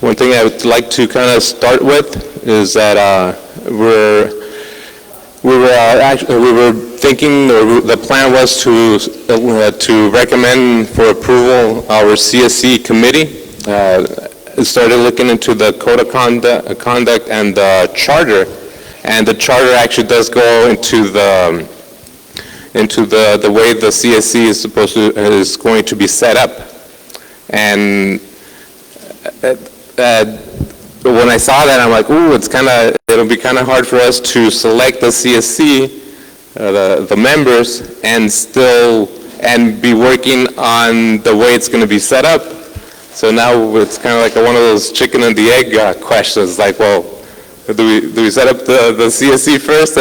One thing I would like to kind of start with is that we were thinking, or the plan was to recommend for approval our CSC committee. Started looking into the code of conduct and the charter, and the charter actually does go into the way the CSC is going to be set up. And when I saw that, I'm like, ooh, it'll be kind of hard for us to select the CSC, the members, and be working on the way it's going to be set up. So now it's kind of like one of those chicken and the egg questions. Like, well, do we set up the CSC first,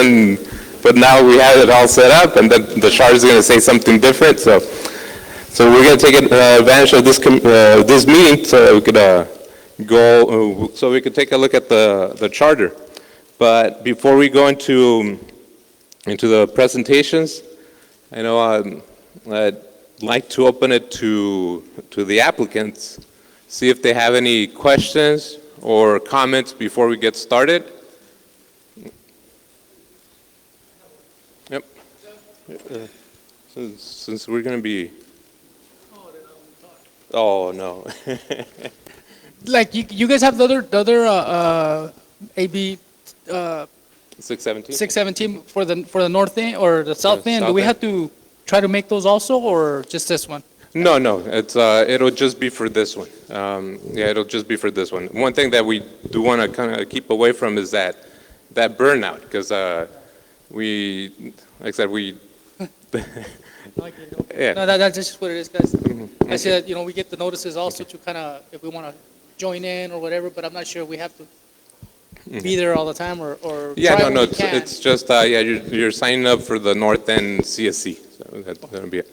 but now we have it all set up, and then the charter is going to say something different. So we're going to take advantage of this meeting so we could so we could take a look at the charter. But before we go into the presentations, I know I'd like to open it to the applicants, see if they have any questions or comments before we get started. Yep. Since we're going to be... Oh, no. Like you guys have the other AB 617? 617 for the north end or the south end. Do we have to try to make those also, or just this one? No. It'll just be for this one. Yeah, it'll just be for this one. One thing that we do want to kind of keep away from is that burnout, because like I said, yeah. No, that's just what it is, guys. Mm-hmm. I said, we get the notices also to kind of, if we want to join in or whatever, but I'm not sure we have to be there all the time or Yeah, try no, when we can. it's just, you're signing up for the North End CSC. So that's going to be it.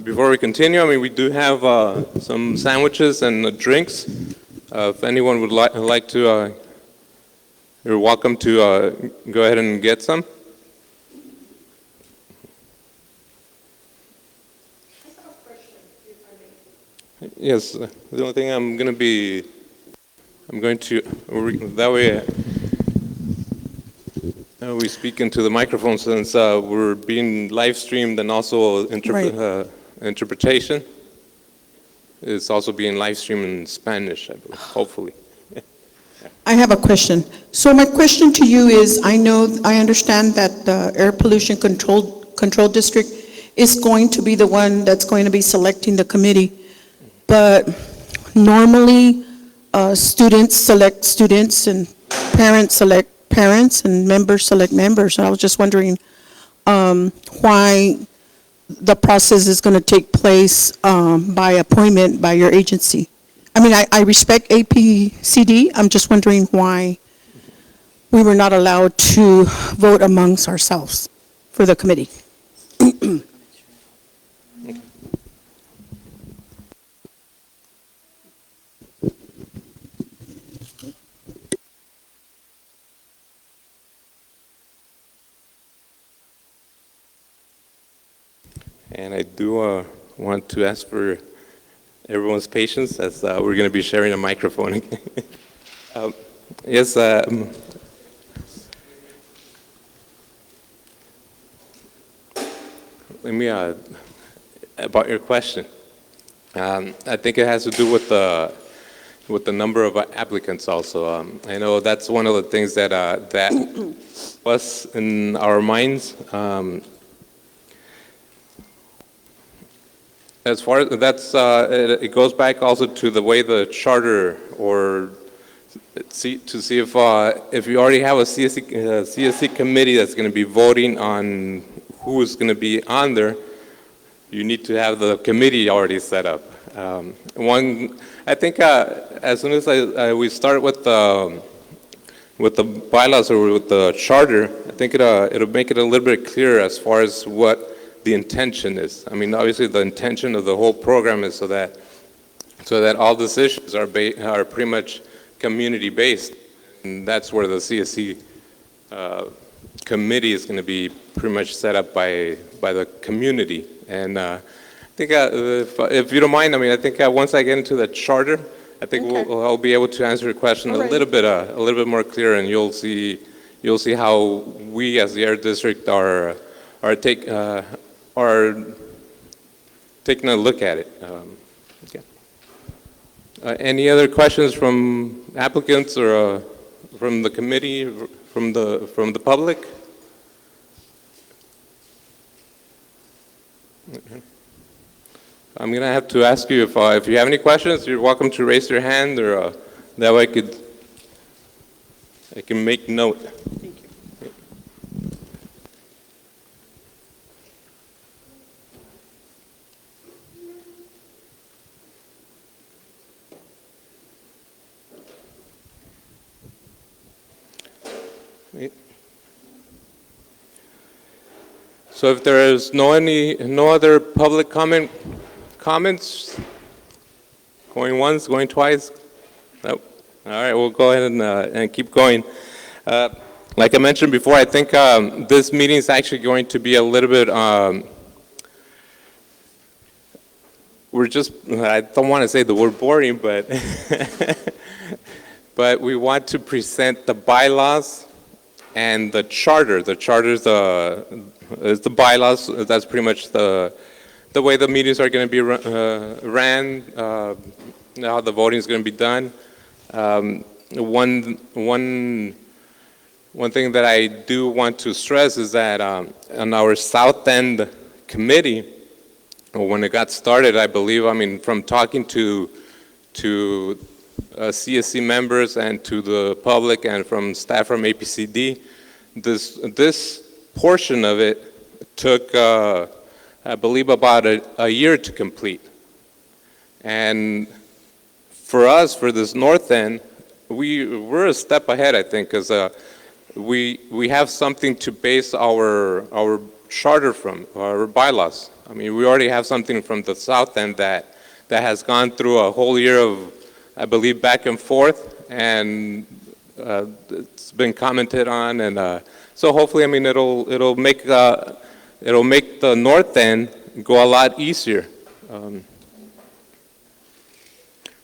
Before we continue, I mean, we do have some sandwiches and drinks. If anyone would like to, you're welcome to go ahead and get some. Yes, the only thing that way we speak into the microphone, since we're being live streamed, and also interpretation is also being live streamed in Spanish, I believe, hopefully. I have a question. So my question to you is, I understand that the Air Pollution Control District is going to be the one that's going to be selecting the committee, but normally students select students and parents select parents and members select members. And I was just wondering why the process is going to take place by appointment by your agency. I mean, I respect APCD. I'm just wondering why we were not allowed to vote amongst ourselves for the committee. And I do want to ask for everyone's patience, as we're going to be sharing a microphone. Yes. Let me about your question. I think it has to do with the number of applicants. Also, I know that's one of the things that was in our minds. As far as it goes back also to the way the charter, or to see if you already have a CSC committee that's going to be voting on who is going to be on there, you need to have the committee already set up. I think as soon as we start with the bylaws or with the charter, I think it'll make it a little bit clearer as far as what the intention is. I mean, obviously the intention of the whole program is so that all decisions are pretty much community based, and that's where the CSC committee is going to be pretty much set up by the community. And I think if you don't mind, I mean, I think once I get into the charter, I think Okay. I'll be able to answer your question All right. a little bit more clear, and you'll see how we as the Air District are taking a look at it. Okay. Any other questions from applicants or from the committee, from the public? Okay. I'm going to have to ask you if you have any questions, you're welcome to raise your hand, or that way I can make note. Thank you. So if there is no other public comments, going once, going twice? Nope. All right, we'll go ahead and keep going. Like I mentioned before, I think this meeting is actually going to be a little bit, I don't want to say the word boring, but, but we want to present the bylaws and the charter. The charter is the bylaws. That's pretty much the way the meetings are going to be ran, how the voting is going to be done. One thing that I do want to stress is that on our South End committee, when it got started, I believe, from talking to CSC members and to the public and from staff from APCD, this portion of it took, I believe, about a year to complete. And for us, for this North End, we're a step ahead, I think, because we have something to base our charter from, our bylaws. We already have something from the South End that has gone through a whole year of, I believe, back and forth, and it's been commented on, and so hopefully, it'll make the North End go a lot easier.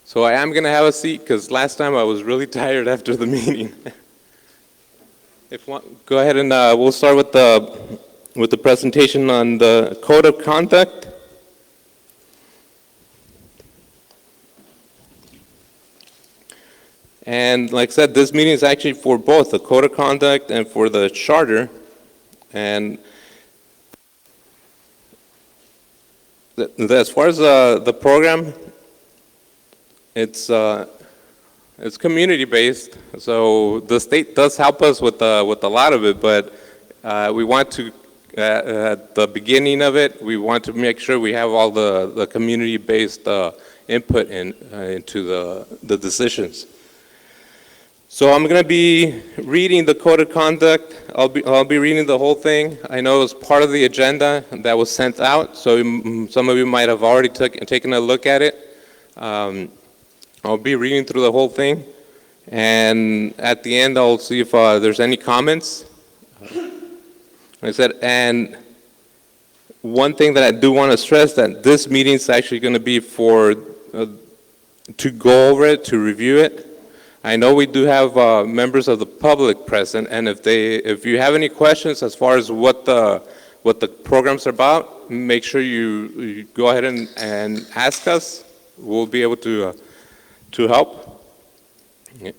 So I am going to have a seat because last time I was really tired after the meeting. Go ahead and we'll start with the presentation on the code of conduct. And like I said, this meeting is actually for both the code of conduct and for the charter. And as far as the program, it's community-based. So the state does help us with a lot of it, but we want to, at the beginning of it, we want to make sure we have all the community-based input into the decisions. So I'm going to be reading the code of conduct. I'll be reading the whole thing. I know it was part of the agenda that was sent out, so some of you might have already taken a look at it. I'll be reading through the whole thing, and at the end I'll see if there's any comments. Like I said, and one thing that I do want to stress, that this meeting is actually going to be for to go over it, to review it. I know we do have members of the public present, and if you have any questions as far as what the program's are about, make sure you go ahead and ask us. We'll be able to help. Yeah.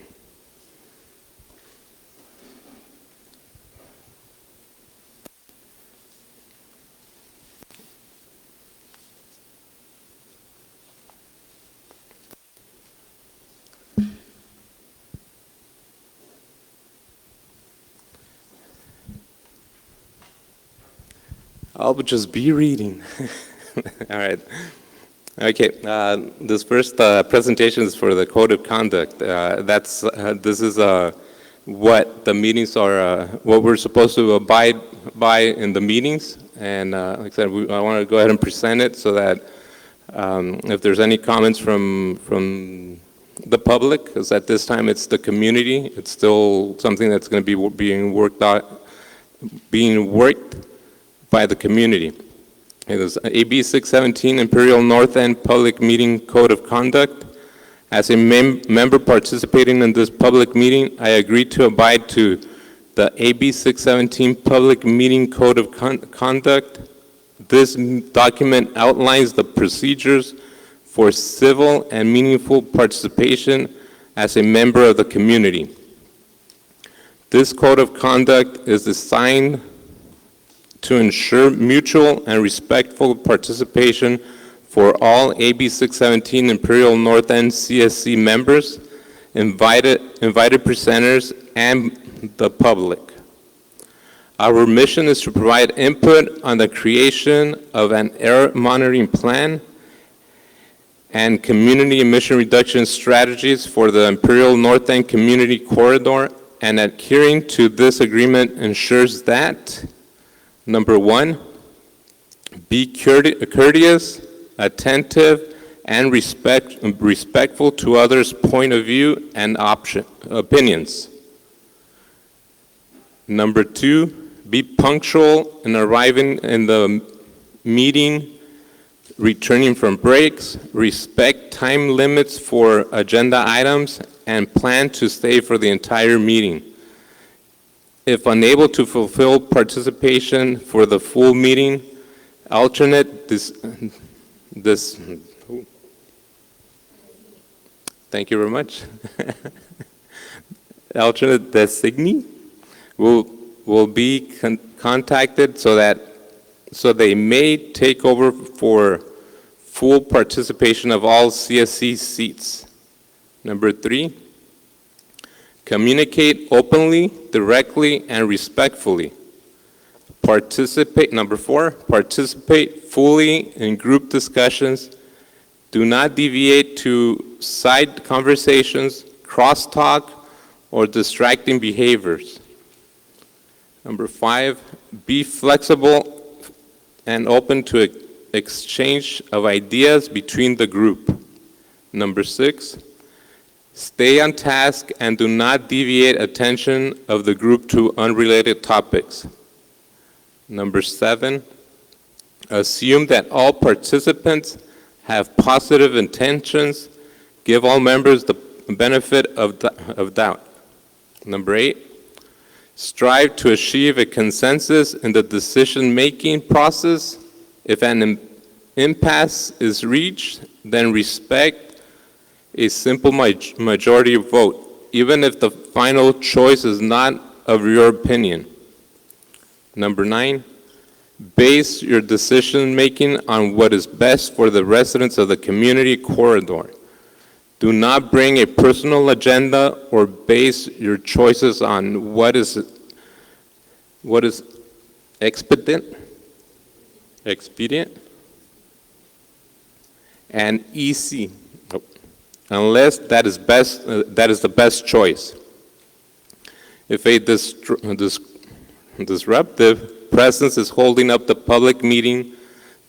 I'll just be reading. All right. Okay. This first presentation is for the code of conduct. This is what the meetings are, what we're supposed to abide by in the meetings. And like I said, I want to go ahead and present it so that if there's any comments from the public, because at this time it's the community. It's still something that's going to be being worked by the community. It is AB 617, Imperial North End Public Meeting Code of Conduct. As a member participating in this public meeting, I agree to abide to the AB 617 Public Meeting Code of Conduct. This document outlines the procedures for civil and meaningful participation as a member of the community. This code of conduct is designed to ensure mutual and respectful participation for all AB 617 Imperial North End CSC members, invited presenters, and the public. Our mission is to provide input on the creation of an error monitoring plan and community emission reduction strategies for the Imperial North End Community Corridor, and adhering to this agreement ensures that, number one, be courteous, attentive, and respectful to others' point of view and opinions. Number two, be punctual in arriving in the meeting, returning from breaks, respect time limits for agenda items, and plan to stay for the entire meeting. If unable to fulfill participation for the full meeting, alternate thank you very much. Alternate designee will be contacted so they may take over for full participation of all CSC seats. Number three, communicate openly, directly, and respectfully. Number four, participate fully in group discussions. Do not deviate to side conversations, crosstalk, or distracting behaviors. Number five, be flexible and open to exchange of ideas between the group. Number six, stay on task and do not deviate attention of the group to unrelated topics. Number seven, assume that all participants have positive intentions. Give all members the benefit of doubt. Number eight, strive to achieve a consensus in the decision-making process. If an impasse is reached, then respect a simple majority vote, even if the final choice is not of your opinion. Number nine, base your decision-making on what is best for the residents of the community corridor. Do not bring a personal agenda or base your choices on what is expedient, and easy, unless that is the best choice. If a disruptive presence is holding up the public meeting,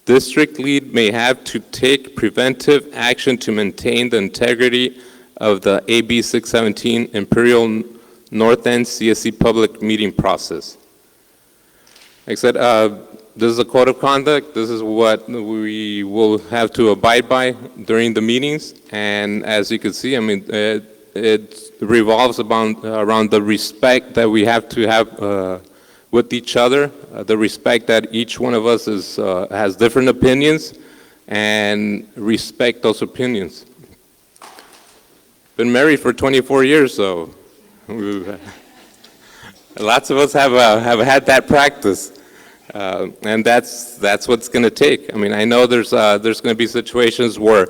district lead may have to take preventive action to maintain the integrity of the AB 617 Imperial North End CSC public meeting process. Like I said, this is a code of conduct. This is what we will have to abide by during the meetings. And as you can see, I mean, it revolves around the respect that we have to have with each other, the respect that each one of us has different opinions, and respect those opinions. Been married for 24 years, so lots of us have had that practice, and that's what it's going to take. I mean, I know there's going to be situations where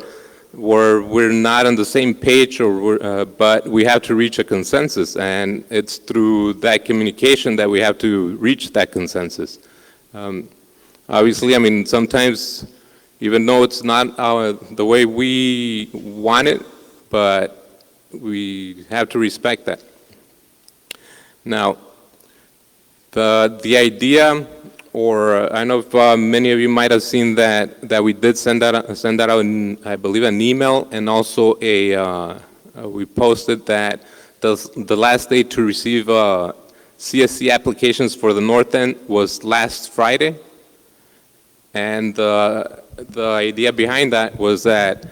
we're not on the same page, but we have to reach a consensus, and it's through that communication that we have to reach that consensus. Obviously, I mean, sometimes, even though it's not the way we want it, but we have to respect that. Now, the idea, or I know if many of you might have seen that we did send that out, I believe, an email, and also we posted that the last day to receive CSC applications for the North End was last Friday, and the idea behind that was that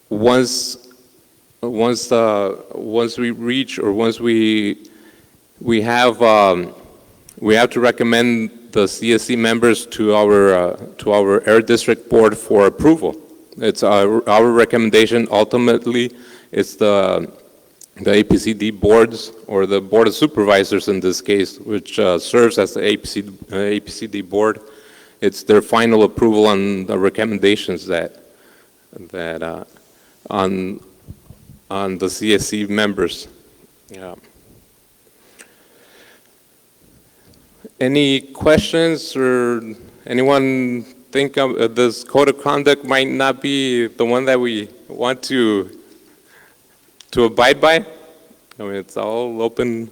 once once we reach, or once we have to recommend the CSC members to our Air District Board for approval. It's our recommendation. Ultimately, it's the APCD boards, or the Board of Supervisors in this case, which serves as the APCD board. It's their final approval on the recommendations that on the CSC members. Yeah. Any questions, or anyone think this code of conduct might not be the one that we want to abide by? I mean, it's all open.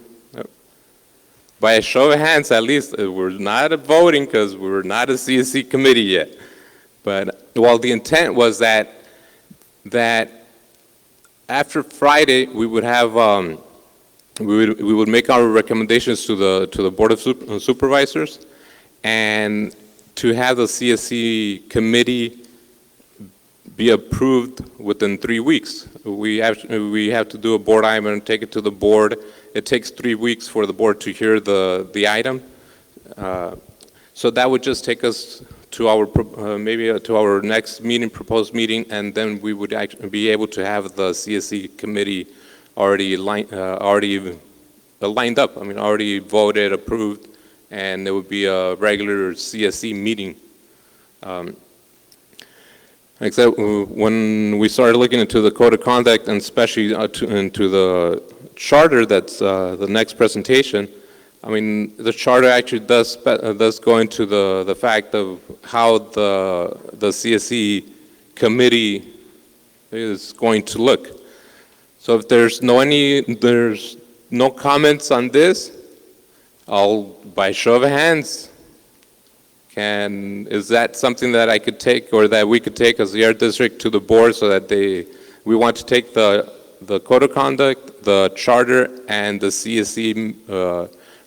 By a show of hands, at least, we're not voting because we're not a CSC committee yet. But, well, the intent was that after Friday, we would have, we would make our recommendations to the Board of Supervisors, and to have the CSC committee be approved within 3 weeks. We have to do a board item and take it to the board. It takes 3 weeks for the board to hear the item. So that would just take us to our to our next meeting, proposed meeting, and then we would actually be able to have the CSC committee already lined up. I mean, already voted, approved, and it would be a regular CSC meeting. Except when we started looking into the code of conduct, and especially into the charter, that's the next presentation. I mean, the charter actually does go into the fact of how the CSC committee is going to look. So if there's no comments on this, I'll, by show of hands, is that something that I could take, or that we could take as the Air District to the board, so that we want to take the code of conduct, the charter, and the CSC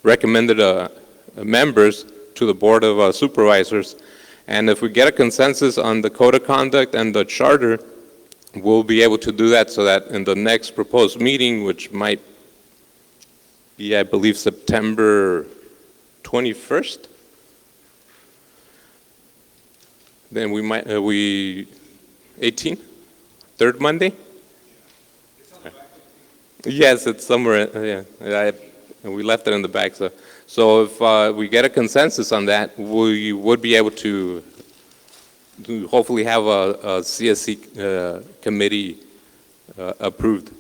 recommended members to the Board of Supervisors. And if we get a consensus on the code of conduct and the charter, we'll be able to do that, so that in the next proposed meeting, which might be, I believe, September 21st, then we might, 18th, third Monday? Yes, it's somewhere, yeah. We left it in the back. So if we get a consensus on that, we would be able to hopefully have a CSC committee approved.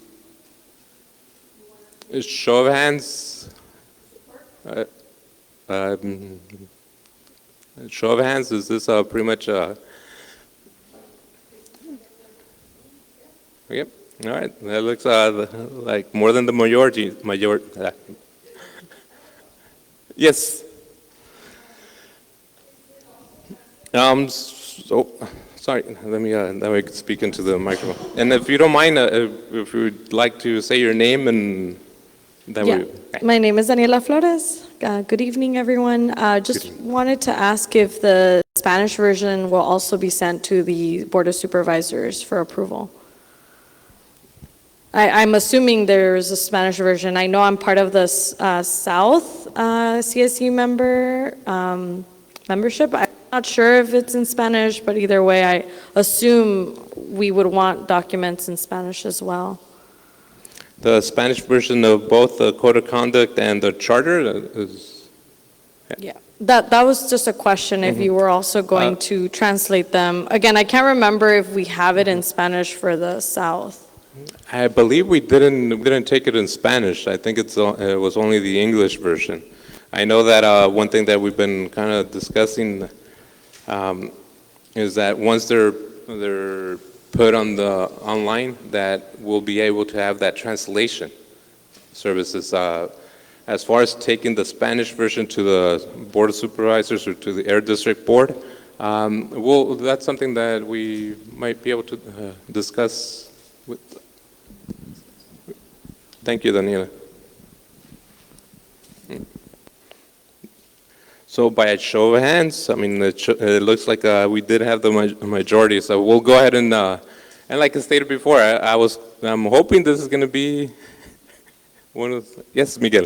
Show of hands. Show of hands, is this pretty much yep, all right, that looks like more than the majority. Yes. So, sorry, let me speak into the microphone. And if you don't mind, if you'd like to say your name, and then My name is Daniela Flores. Good evening, everyone. Just wanted to ask if the Spanish version will also be sent to the Board of Supervisors for approval. I'm assuming there's a Spanish version. I know I'm part of the South CSC membership. I'm not sure if it's in Spanish, but either way, I assume we would want documents in Spanish as well. The Spanish version of both the code of conduct and the charter is... Yeah, that was just a question, if you were also going to translate them. Again, I can't remember if we have it in Spanish for the South. I believe we didn't take it in Spanish. I think it was only the English version. I know that one thing that we've been kind of discussing is that once they're put on the online, that we'll be able to have that translation services. As far as taking the Spanish version to the Board of Supervisors or to the Air District Board, that's something that we might be able to discuss with. Thank you, Daniela. So by a show of hands, I mean, it looks like we did have the majority. So we'll go ahead and like I stated before, I was I'm hoping this is going to be one of, yes, Miguel.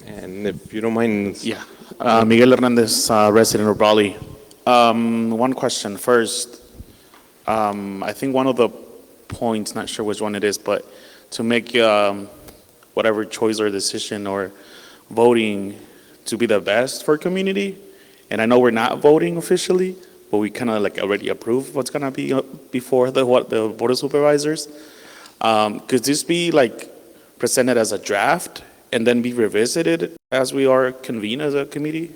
And if you don't mind. Yeah, Miguel Hernandez, resident of Brawley. One question first. I think one of the points, not sure which one it is, but to make whatever choice or decision or voting to be the best for community. And I know we're not voting officially, but we kind of like already approve what's gonna be before the Board of Supervisors. Could this be like presented as a draft and then be revisited as we are convened as a committee?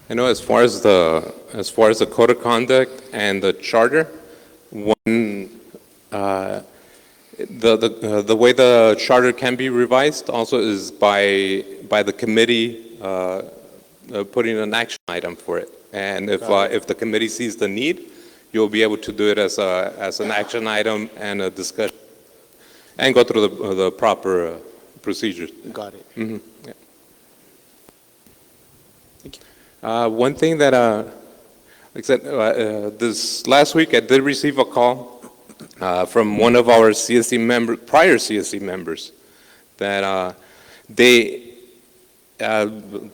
I know as far as the code of conduct and the charter, one the way the charter can be revised also is by the committee putting an action item for it. And if the committee sees the need, you'll be able to do it as an action item and a discussion, and go through the proper procedures. Got it. Mm-hmm. Yeah. Thank you. One thing that, like I said, this last week I did receive a call from one of our CSC prior CSC members, that they,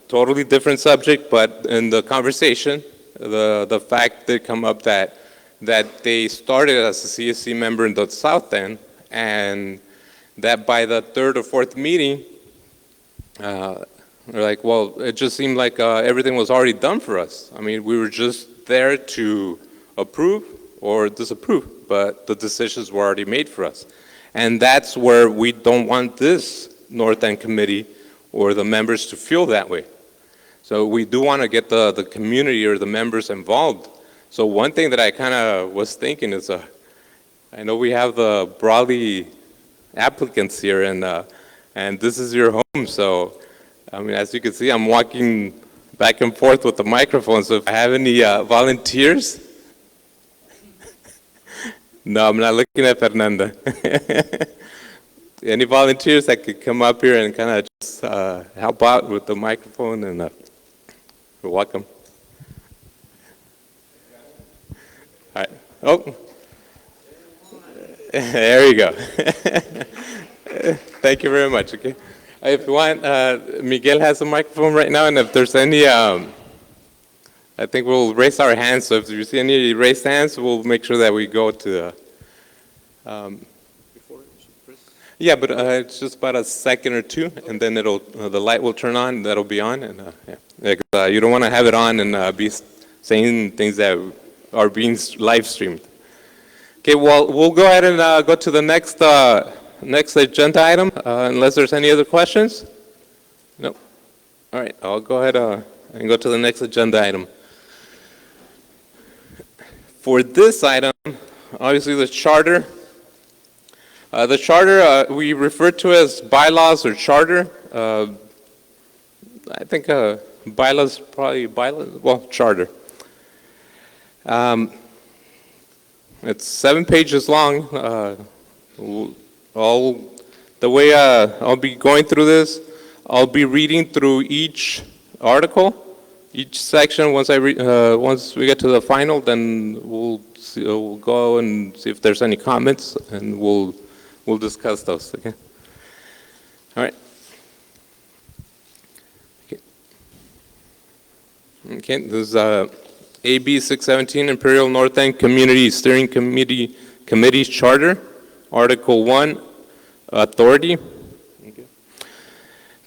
totally different subject, but in the conversation, the fact did come up that they started as a CSC member in the South End, and that by the third or fourth meeting, they're like, well, it just seemed like everything was already done for us. I mean, we were just there to approve or disapprove, but the decisions were already made for us. And that's where we don't want this North End Committee or the members to feel that way. So we do want to get the community or the members involved. So one thing that I kind of was thinking is, I know we have the Brawley applicants here, and this is your home. So, I mean, as you can see, I'm walking back and forth with the microphone. So if I have any volunteers, no, I'm not looking at Fernanda. Any volunteers that could come up here and kind of just help out with the microphone, and you're welcome. All right. Oh, there you go. Thank you very much. Okay. If you want, Miguel has the microphone right now, and if there's any, I think we'll raise our hands. So if you see any raised hands, we'll make sure that we go to. Yeah, but it's just about a second or two, and then the light will turn on. That'll be on, and yeah, you don't want to have it on and be saying things that are being live streamed. Okay, well, we'll go ahead and go to the next agenda item, unless there's any other questions. Nope. All right, I'll go ahead and go to the next agenda item. For this item, obviously the charter. The charter we refer to as bylaws or charter. I think bylaws probably bylaws. Well, charter. It's 7 pages long. The way I'll be going through this, I'll be reading through each article, each section. Once we get to the final, then we'll go and see if there's any comments, and we'll discuss those. Okay. All right. Okay. This is AB 617 Imperial North End Community Steering Committee's Charter, Article 1, Authority. Okay.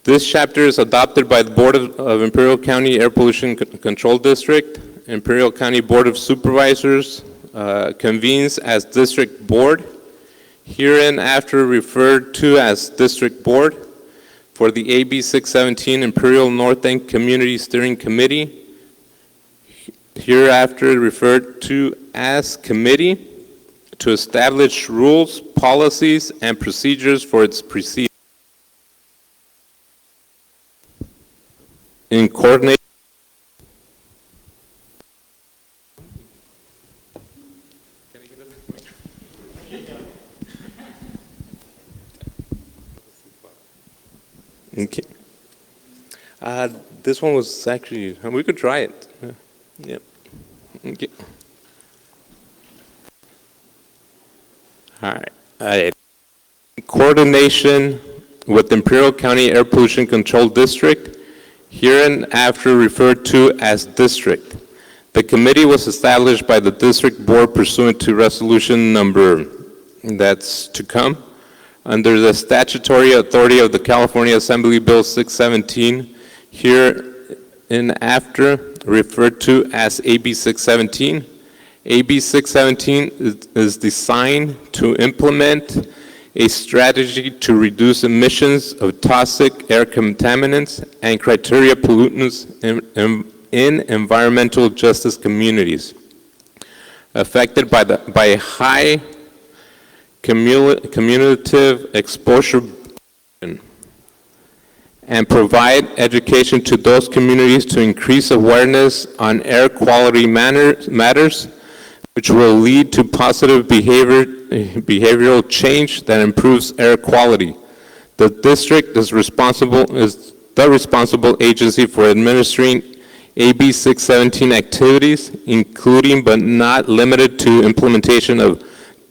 This chapter is adopted by the Board of Imperial County Air Pollution Control District. Imperial County Board of Supervisors convenes as District Board, hereinafter referred to as District Board, for the AB 617 Imperial North End Community Steering Committee, hereafter referred to as Committee, to establish rules, policies, and procedures for its proceedings in coordination. Okay. This one was actually, we could try it. Yep. Okay. All right. Coordination with Imperial County Air Pollution Control District, hereinafter referred to as district. The committee was established by the district board pursuant to resolution number that's to come under the statutory authority of the California Assembly Bill 617, hereinafter referred to as AB 617. AB 617 is designed to implement a strategy to reduce emissions of toxic air contaminants and criteria pollutants in environmental justice communities affected by high cumulative exposure and provide education to those communities to increase awareness on air quality matters, which will lead to positive behavioral change that improves air quality. The district is the responsible agency for administering AB 617 activities, including but not limited to implementation of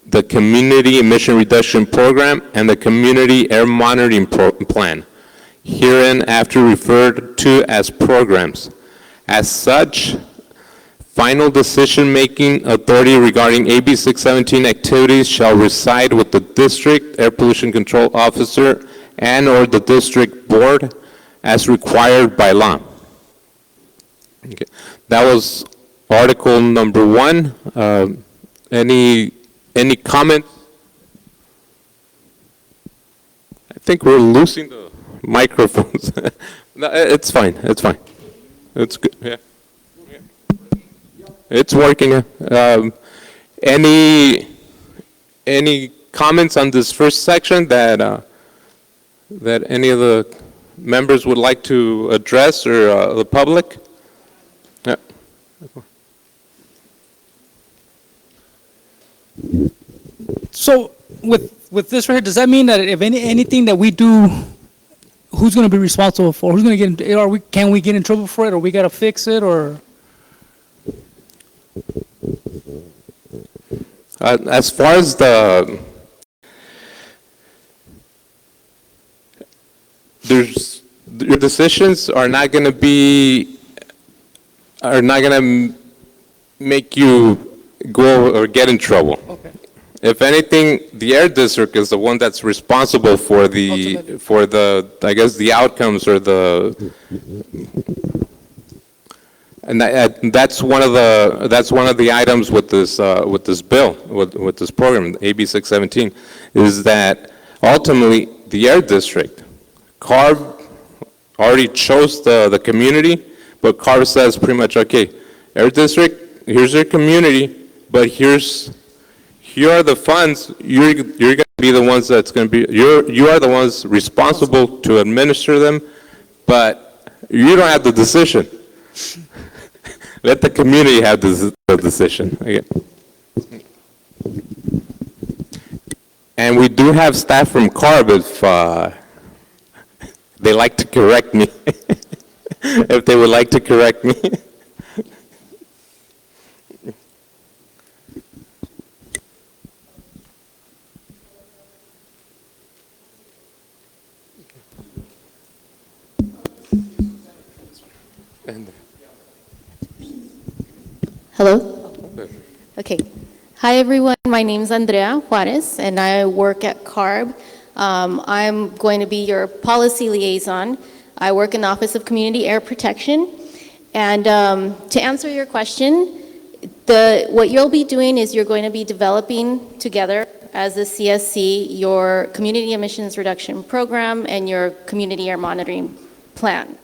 the Community Emission Reduction Program and the Community Air Monitoring Plan, hereinafter referred to as programs. As such, final decision-making authority regarding AB 617 activities shall reside with the district air pollution control officer and/or the district board as required by law. Okay. That was article number 1. Any comments? I think we're losing the microphones. No, it's fine. It's fine. It's good. Yeah. It's working. Any comments on this first section that any of the members would like to address, or the public? Yeah. So with this right here, does that mean that if anything that we do, who's going to be responsible for? Who's going to get can we get in trouble for it, or we got to fix it, or? As far as your decisions are not going to make you go or get in trouble. Okay. If anything, the air district is the one that's responsible for I guess the outcomes or and that's one of the items with this bill, with this program, AB 617, is that ultimately the air district, CARB already chose the community, but CARB says pretty much, okay, air district, here's your community, but here are the funds. You're going to be the ones that's going to be. You are the ones responsible to administer them, but you don't have the decision. Let the community have the decision. Okay. And we do have staff from CARB if they like to correct me, if they would like to correct me. Hello? Okay. Hi, everyone. My name is Andrea Juarez, and I work at CARB. I'm going to be your policy liaison. I work in the Office of Community Air Protection. And to answer your question, what you'll be doing is you're going to be developing together as a CSC your Community Emissions Reduction Program and your Community Air Monitoring Plan.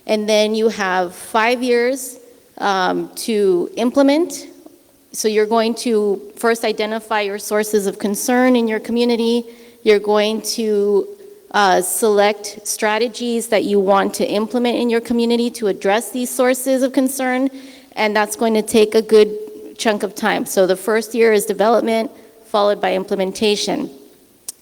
And then you have 5 years to implement. So you're going to first identify your sources of concern in your community. You're going to select strategies that you want to implement in your community to address these sources of concern, and that's going to take a good chunk of time. So the first year is development, followed by implementation.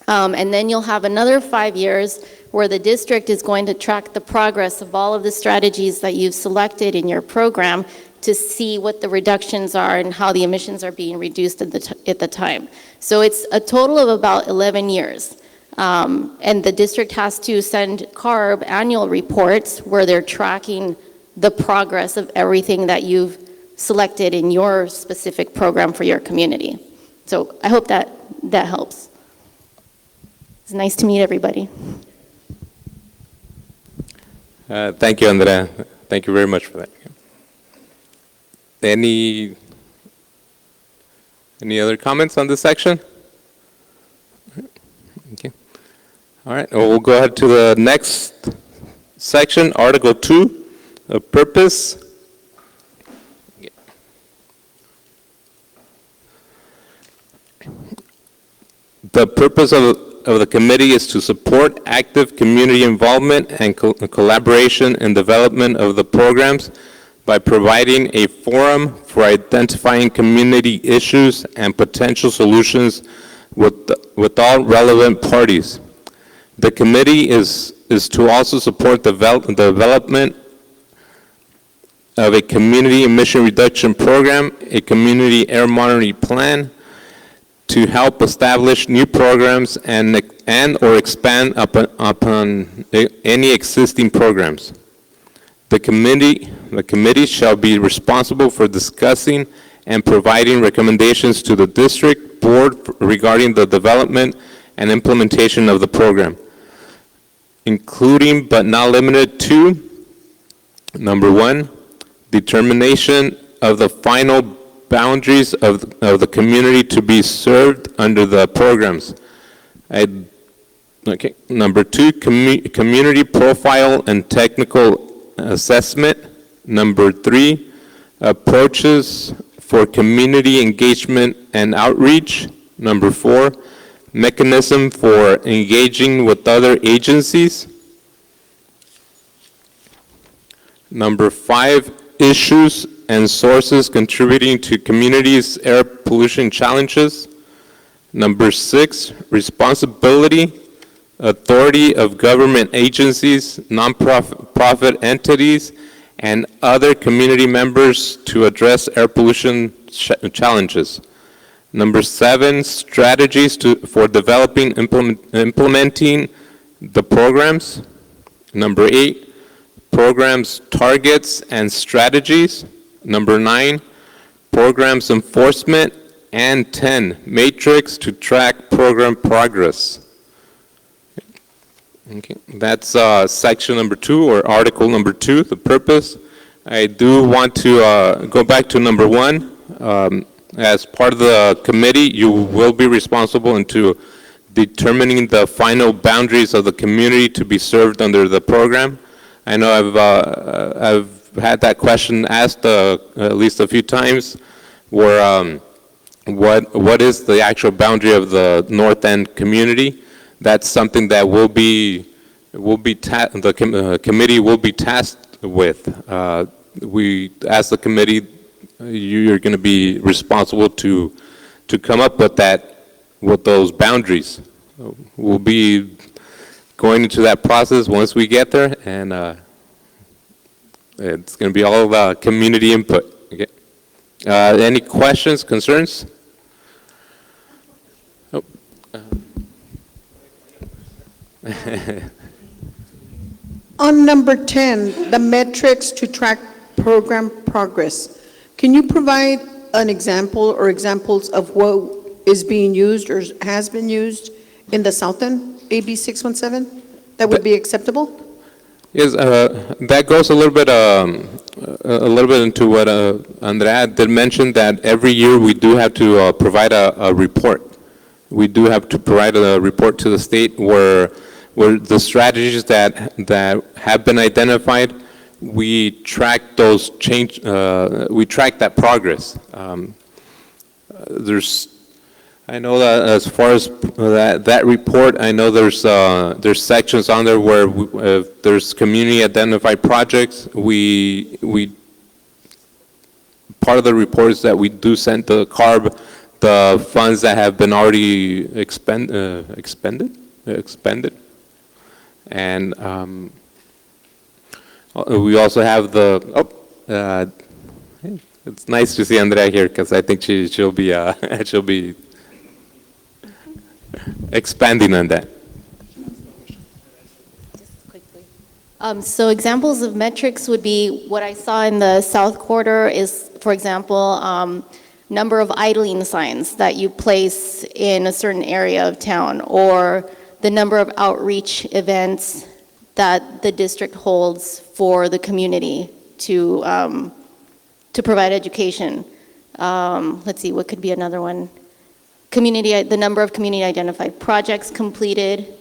And then you'll have another 5 years where the district is going to track the progress of all of the strategies that you've selected in your program to see what the reductions are and how the emissions are being reduced at the time. So it's a total of about 11 years. And the district has to send CARB annual reports where they're tracking the progress of everything that you've selected in your specific program for your community. So I hope that helps. It's nice to meet everybody. Thank you, Andrea. Thank you very much for that. Any other comments on this section? Okay. All right, well, we'll go ahead to the next section, Article 2, Purpose. The purpose of the committee is to support active community involvement and collaboration in development of the programs by providing a forum for identifying community issues and potential solutions with all relevant parties. The committee is to also support the development of a community emission reduction program, a community air monitoring plan, to help establish new programs and or expand upon any existing programs. The committee shall be responsible for discussing and providing recommendations to the district board regarding the development and implementation of the program, including but not limited to, number 1, determination of the final boundaries of the community to be served under the programs. Number 2, community profile and technical assessment. Number 3, approaches for community engagement and outreach. Number 4, mechanism for engaging with other agencies. Number 5, issues and sources contributing to communities' air pollution challenges. Number 6, responsibility, authority of government agencies, nonprofit entities, and other community members to address air pollution challenges. Number 7, strategies for developing, implementing the programs. Number 8, programs, targets, and strategies. Number 9, programs enforcement. And 10, matrix to track program progress. Okay, that's section number 2, or article number 2, the purpose. I do want to go back to number 1. As part of the committee, you will be responsible into determining the final boundaries of the community to be served under the program. I know I've had that question asked at least a few times, where what is the actual boundary of the North End community? That's something that the committee will be tasked with. We, as the committee, you're going to be responsible to come up with those boundaries. We'll be going into that process once we get there, and it's going to be all about community input. Okay. Any questions, concerns? Oh. On number 10, the metrics to track program progress, can you provide an example or examples of what is being used or has been used in the South End, AB 617, that would be acceptable? Yes, that goes a little bit into what Andrea did mention, that every year we do have to provide a report. We do have to provide a report to the state where the strategies that have been identified, we track those we track that progress. I know that as far as that report, I know there's sections on there where if there's community identified projects, part of the report is that we do send to CARB the funds that have been already expended. And we also have it's nice to see Andrea here because I think she'll be she'll be expanding on that. So examples of metrics would be what I saw in the South Quarter is, for example, number of idling signs that you place in a certain area of town, or the number of outreach events that the district holds for the community to provide education. Let's see, what could be another one? The number of community identified projects completed.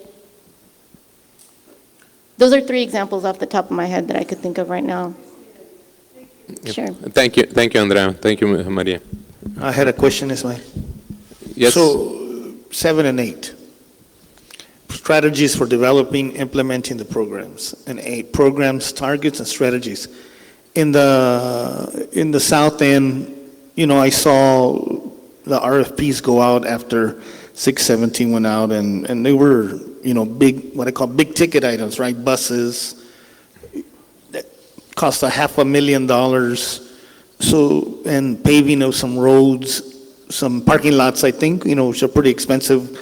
Those are 3 examples off the top of my head that I could think of right now. Sure. Thank you, Andrea. Thank you, Maria. I had a question, Ismail. Yes. So 7 and 8, strategies for developing, implementing the programs, and 8, programs, targets, and strategies. In the south end, I saw the RFPs go out after 617 went out, and they were, big, what I call big ticket items, right? Buses that cost $500,000. So, and paving of some roads, some parking lots, I think, which are pretty expensive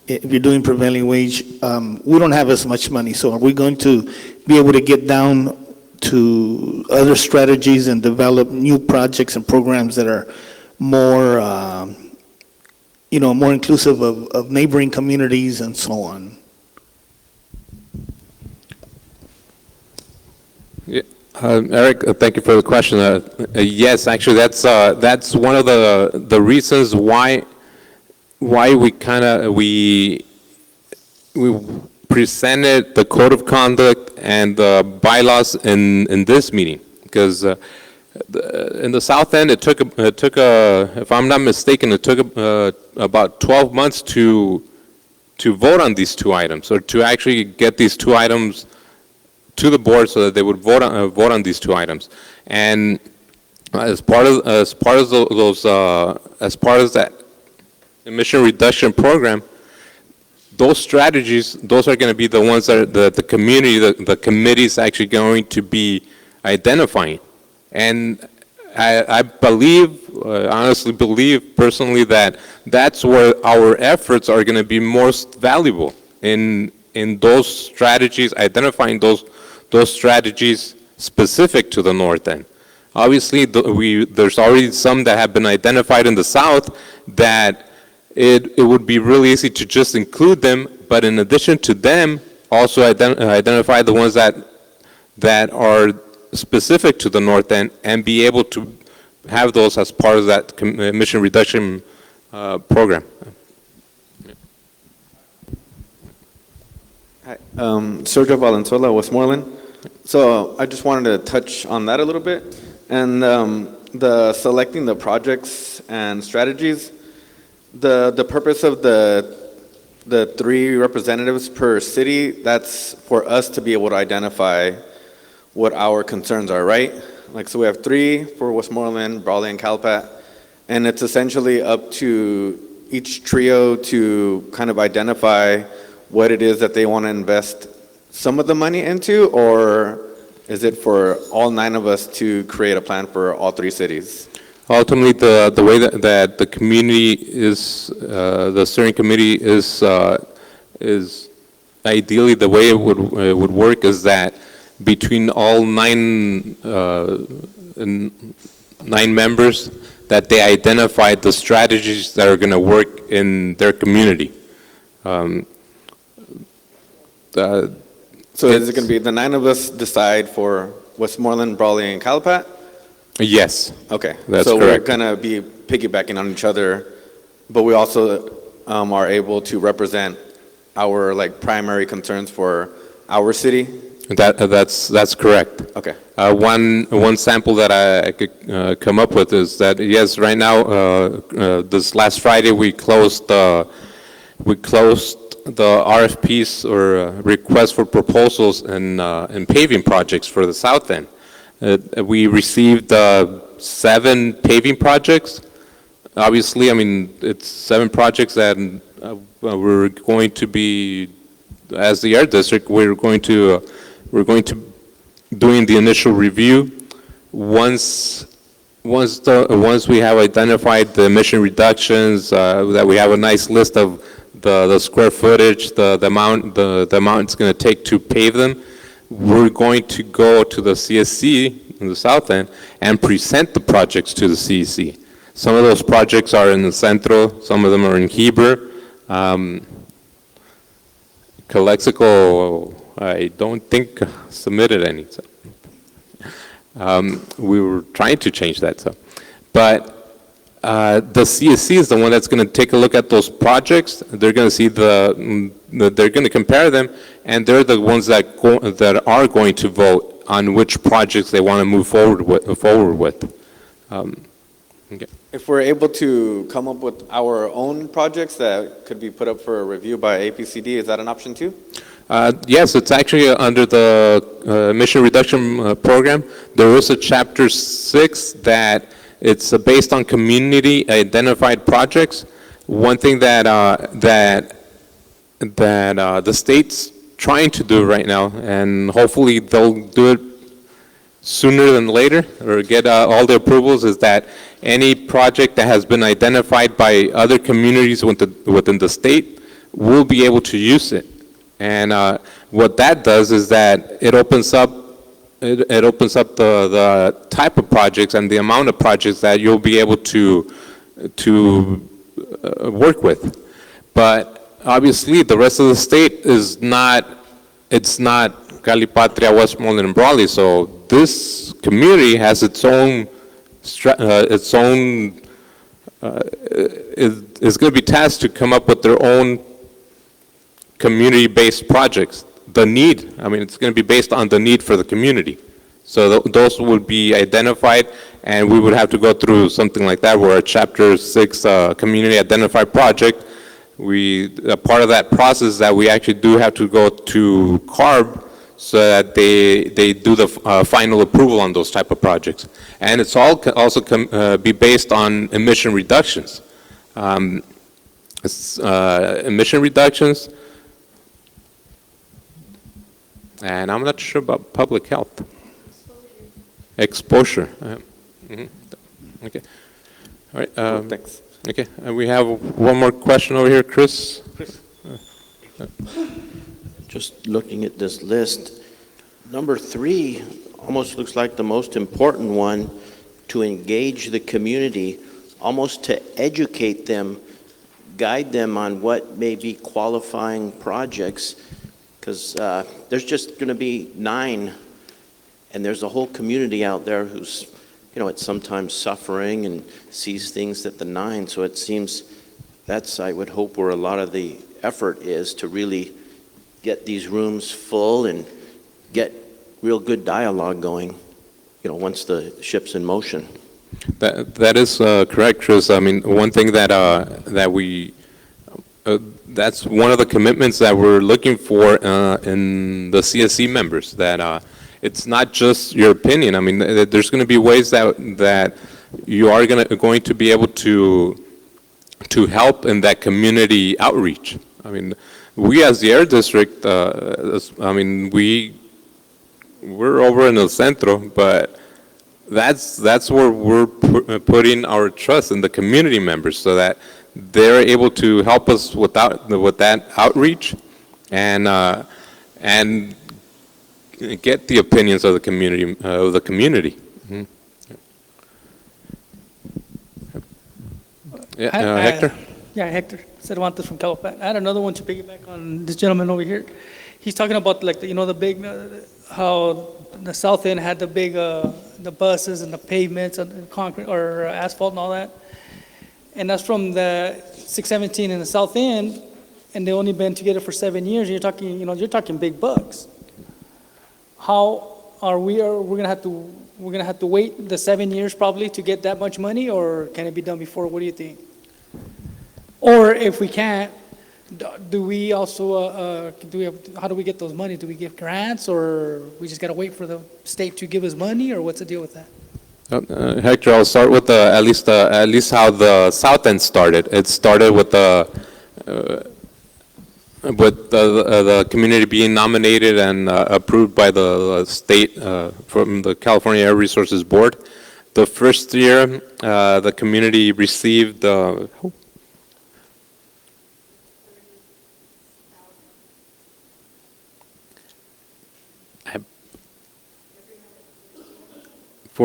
if you're doing prevailing wage. We don't have as much money, so are we going to be able to get down to other strategies and develop new projects and programs that are more, more inclusive of neighboring communities and so on? Yeah. Eric, thank you for the question. Yes, actually, that's one of the reasons why we presented the code of conduct and the bylaws in this meeting, because in the south end it took if I'm not mistaken, it took about 12 months to vote on these 2 items, or to actually get these 2 items to the board so that they would vote on these 2 items. And as part of that emission reduction program, those strategies, those are going to be the ones that the committee is actually going to be identifying. And I honestly believe personally that that's where our efforts are going to be most valuable, in those strategies, identifying those strategies specific to the north end. Obviously, there's already some that have been identified in the south that it would be really easy to just include them, but in addition to them, also identify the ones that are specific to the north end, and be able to have those as part of that emission reduction program. Hi, Sergio Valenzuela, Westmoreland. So I just wanted to touch on that a little bit, and the selecting the projects and strategies. The purpose of the 3 representatives per city, that's for us to be able to identify what our concerns are, right? Like, so we have 3 for Westmoreland, Brawley, and Calipat, and it's essentially up to each trio to kind of identify what it is that they want to invest some of the money into, or is it for all 9 of us to create a plan for all 3 cities? Ultimately, the way that the community is, the steering committee is ideally the way it would work is that between all 9 members, that they identify the strategies that are going to work in their community. So is it going to be the 9 of us decide for Westmoreland, Brawley, and Calipat? Yes. Okay. That's so correct. we're going to be piggybacking on each other, but we also are able to represent our primary concerns for our city? That's correct. Okay. One sample that I could come up with is that, yes, right now, this last Friday, we closed the RFPs, or requests for proposals in paving projects for the south end. We received 7 paving projects. Obviously, I mean, it's 7 projects that we're going to be as the art district, we're going to doing the initial review. Once we have identified the emission reductions, that we have a nice list of the square footage, the amount it's going to take to pave them, we're going to go to the CSC in the south end and present the projects to the CEC. Some of those projects are in the Centro, some of them are in Heber. Calexico, I don't think submitted any. So. We were trying to change that. So. But the CSC is the one that's going to take a look at those projects. They're going to see they're going to compare them, and they're the ones that are going to vote on which projects they want to move forward with. Okay. If we're able to come up with our own projects that could be put up for a review by APCD, is that an option too? Yes, it's actually under the emission reduction program. There is a chapter 6 that it's based on community identified projects. One thing that the state's trying to do right now, and hopefully they'll do it sooner than later, or get all the approvals, is that any project that has been identified by other communities within the state will be able to use it. And what that does is that it opens up the type of projects and the amount of projects that you'll be able to work with. But obviously the rest of the state is not, it's not Calipatria, Westmoreland, and Brawley, so this community has its own is going to be tasked to come up with their own community-based projects. The need, I mean, it's going to be based on the need for the community. So those would be identified, and we would have to go through something like that, where a Chapter 6 community identified project, a part of that process that we actually do have to go to CARB so that they do the final approval on those type of projects. And it's all also be based on emission reductions. Emission reductions, and I'm not sure about public health. Exposure. Okay. All right. Thanks. Okay. We have one more question over here, Chris. Just looking at this list, number 3 almost looks like the most important one, to engage the community, almost to educate them, guide them on what may be qualifying projects, because there's just going to be 9, and there's a whole community out there who's, it's sometimes suffering and sees things that the 9, so it seems that's, I would hope, where a lot of the effort is, to really get these rooms full and get real good dialogue going, once the ship's in motion. That is correct, Chris. I mean, one thing that we that's one of the commitments that we're looking for in the CSC members, that it's not just your opinion. I mean, there's going to be ways that you are going to be able to help in that community outreach. I mean, we as the Air District, I mean, we're over in El Centro, but that's where we're putting our trust in the community members, so that they're able to help us with that outreach, and get the opinions of the community. Mm-hmm. Yeah, Hector. Yeah, Hector Cervantes from Calipat. I had another one to piggyback on this gentleman over here. He's talking about, like, the big, how the south end had the big, the buses and the pavements and concrete or asphalt and all that. And that's from the 617 in the south end, and they only been together for 7 years. You're talking big bucks. How are we're gonna have to wait the 7 years probably to get that much money, or can it be done before? What do you think? Or if we can't, do we also, how do we get those money? Do we give grants, or we just got to wait for the state to give us money, or what's the deal with that? Hector, I'll start with at least how the south end started. It started with with the community being nominated and approved by the state from the California Air Resources Board. The first year, the community received for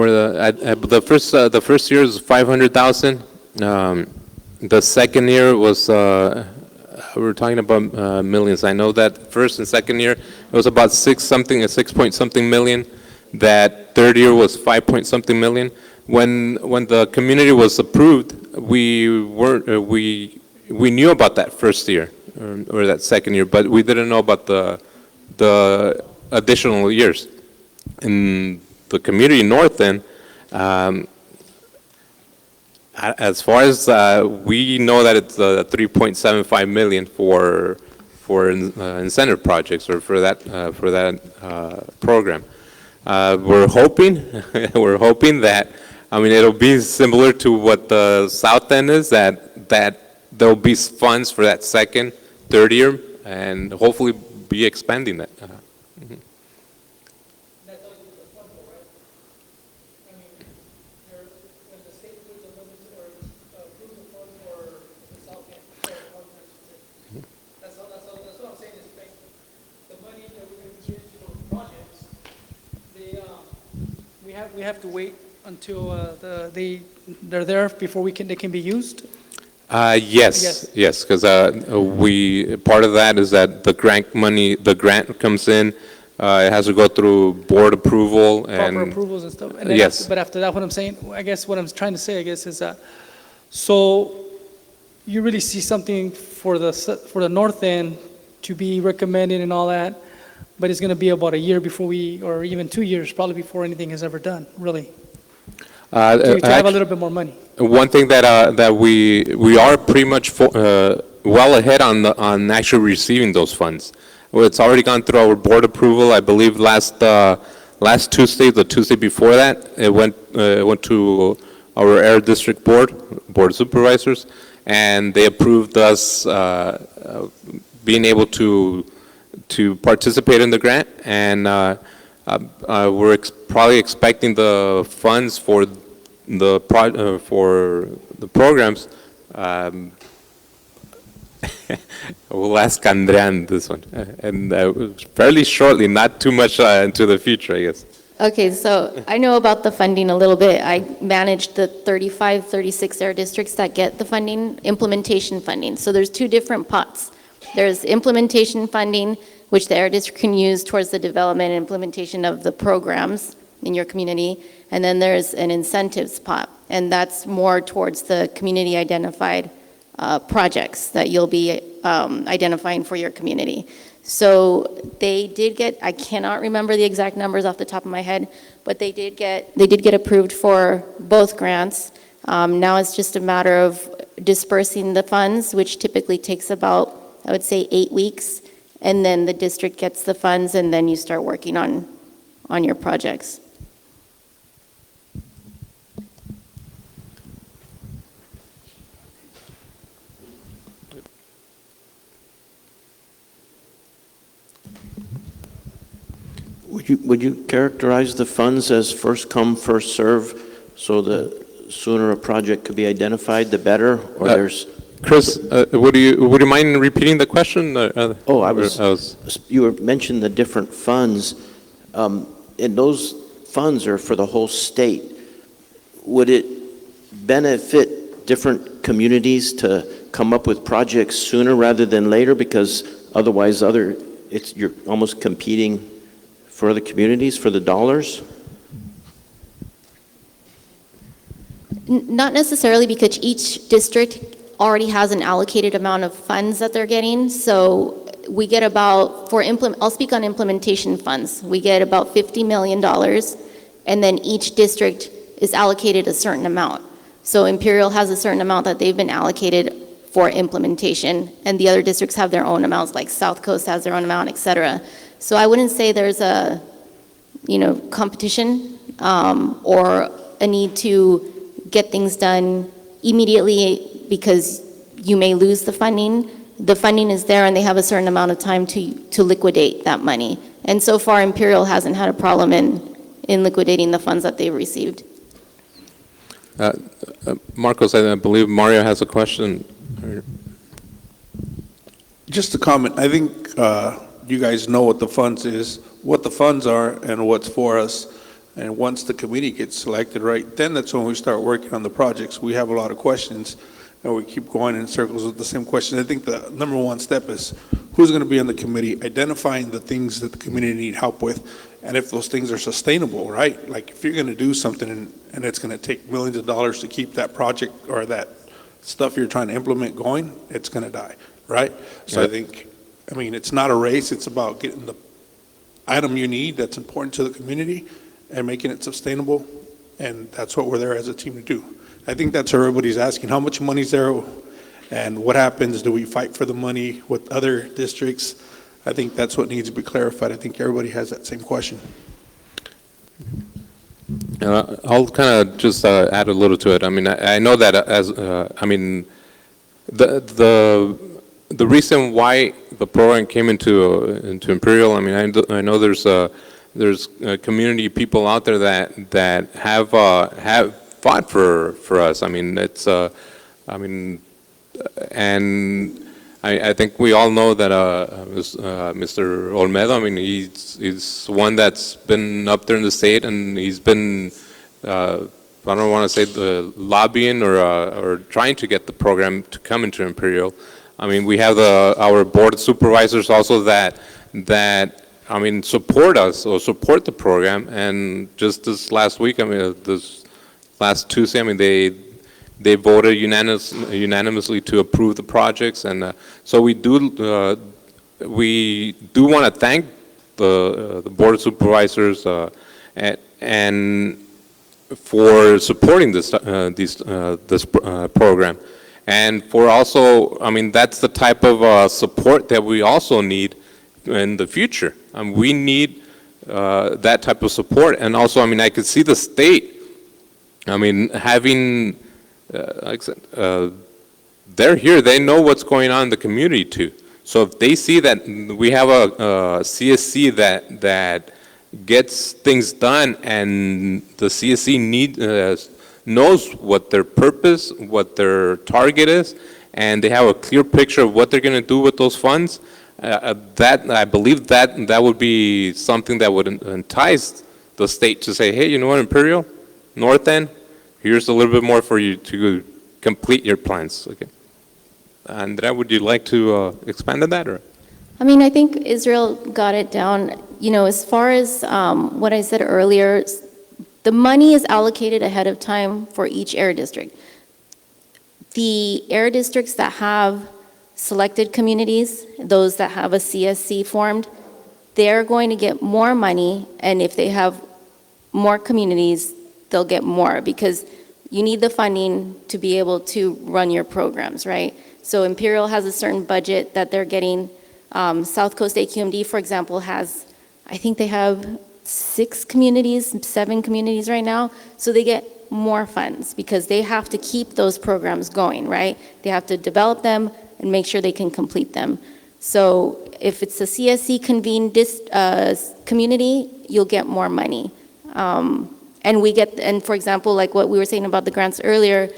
the first year was 500,000. The second year was we're talking about millions. I know that first and second year it was about 6 point something million. That third year was 5 point something million. When the community was approved, we knew about that first year or that second year, but we didn't know about the additional years. In the community north end, as far as we know that it's 3.75 million for incentive projects or for that program. We're hoping that, I mean, it'll be similar to what the south end is, that there'll be funds for that second, third year, and hopefully be expanding that. We have to wait until they're there before they can be used? Yes, because part of that is that the grant comes in, it has to go through board approval and. Proper approvals and stuff? And then Yes. But after that, what I'm saying, I guess what I'm trying to say, is that, so you really see something for the north end to be recommended and all that, but it's going to be about a year before or even 2 years probably before anything is ever done, really, to have a little bit more money. One thing that we are pretty much well ahead on actually receiving those funds. Well, it's already gone through our board approval. I believe last Tuesday, the Tuesday before that, it went to our Air District Board of Supervisors, and they approved us being able to participate in the grant, and we're probably expecting the funds for the programs. We'll ask Andrea this one, and fairly shortly, not too much into the future, I guess. Okay, so I know about the funding a little bit. I manage the 35, 36 air districts that get the funding, implementation funding. So there's two different pots. There's implementation funding, which the air district can use towards the development and implementation of the programs in your community. And then there's an incentives pot, and that's more towards the community identified projects that you'll be identifying for your community. So they did get, I cannot remember the exact numbers off the top of my head, but they did get approved for both grants. Now it's just a matter of dispersing the funds, which typically takes about, I would say, 8 weeks, and then the district gets the funds, and then you start working on your projects. Would you characterize the funds as first come, first serve, so the sooner a project could be identified, the better, or there's... Chris, would you mind repeating the question? You mentioned the different funds, and those funds are for the whole state. Would it benefit different communities to come up with projects sooner rather than later, because otherwise you're almost competing for the communities, for the dollars? Not necessarily, because each district already has an allocated amount of funds that they're getting. So we get about, I'll speak on implementation funds. We get about $50 million, and then each district is allocated a certain amount. So Imperial has a certain amount that they've been allocated for implementation, and the other districts have their own amounts, like South Coast has their own amount, et cetera. So I wouldn't say there's a, competition or a need to get things done immediately, because you may lose the funding the funding is there and they have a certain amount of time to liquidate that money. And so far, Imperial hasn't had a problem in liquidating the funds that they've received. Marcos, I believe Mario has a question. Just a comment. I think you guys know what the funds is, what the funds are, and what's for us. And once the committee gets selected, right, then that's when we start working on the projects. We have a lot of questions, and we keep going in circles with the same question. I think the number one step is who's going to be on the committee, identifying the things that the community need help with, and if those things are sustainable, right? Like if you're going to do something and it's going to take millions of dollars to keep that project or that stuff you're trying to implement going, it's going to die, right? So I think, I mean, it's not a race. It's about getting the item you need that's important to the community and making it sustainable, and that's what we're there as a team to do. I think that's what everybody's asking. How much money's there, and what happens? Do we fight for the money with other districts? I think that's what needs to be clarified. I think everybody has that same question. I'll kind of just add a little to it. I mean, I know that I mean, the reason why the program came into Imperial, I mean, I know there's community people out there that have fought for us. I mean, it's I mean, and I think we all know that Mr. Olmedo, I mean, he's one that's been up there in the state, and he's been I don't want to say the lobbying or trying to get the program to come into Imperial. I mean, we have our board of supervisors also that I mean, support us or support the program. And just this last week, I mean, this last Tuesday, I mean, they voted unanimously to approve the projects. And so we do want to thank the board of supervisors and for supporting this program. And for also, I mean, that's the type of support that we also need in the future. We need that type of support. And also, I mean, I could see the state, I mean, having, like I said, they're here, they know what's going on in the community too. So if they see that we have a CSC that gets things done, and the CSC knows what their purpose, what their target is, and they have a clear picture of what they're going to do with those funds, that I believe that would be something that would entice the state to say, hey, you know what, Imperial, North End, here's a little bit more for you to complete your plans. Okay. Andrea, would you like to expand on that? Or? I mean, I think Israel got it down. You know, as far as what I said earlier, the money is allocated ahead of time for each air district. The air districts that have selected communities, those that have a CSC formed, they're going to get more money, and if they have more communities, they'll get more, because you need the funding to be able to run your programs, right? So Imperial has a certain budget that they're getting. South Coast AQMD, for example, has, I think they have 7 communities right now, so they get more funds because they have to keep those programs going, right? They have to develop them and make sure they can complete them. So if it's a CSC convened community, you'll get more money. And for example, like what we were saying about the grants earlier,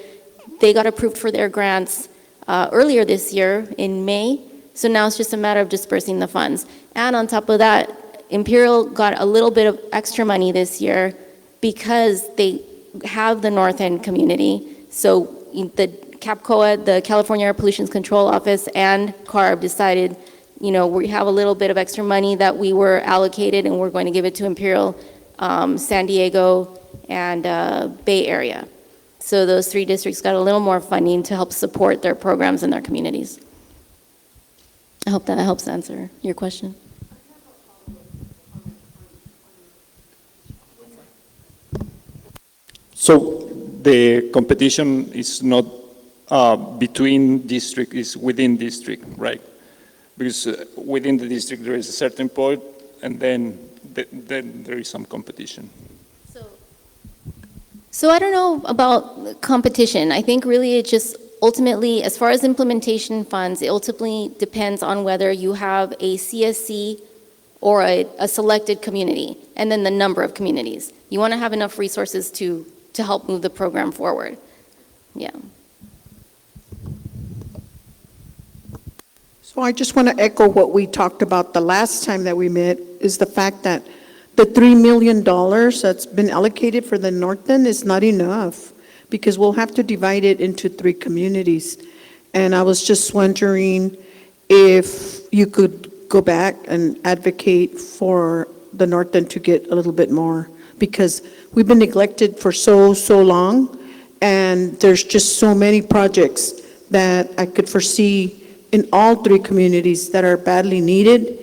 they got approved for their grants earlier this year in May. So now it's just a matter of dispersing the funds. And on top of that, Imperial got a little bit of extra money this year because they have the North End community. So the CAPCOA, the California Air Pollution Control Office, and CARB decided, you know, we have a little bit of extra money that we were allocated, and we're going to give it to Imperial, San Diego, and Bay Area. So those 3 districts got a little more funding to help support their programs and their communities. I hope that helps answer your question. So the competition is not between district, it's within district, right? Because within the district there is a certain point, and then there is some competition. So I don't know about competition. I think really it's just ultimately, as far as implementation funds, it ultimately depends on whether you have a CSC or a selected community, and then the number of communities. You want to have enough resources to help move the program forward. Yeah. So I just want to echo what we talked about the last time that we met, is the fact that the $3 million that's been allocated for the north end is not enough, because we'll have to divide it into 3 communities. And I was just wondering if you could go back and advocate for the north end to get a little bit more, because we've been neglected for so long, and there's just so many projects that I could foresee in all 3 communities that are badly needed.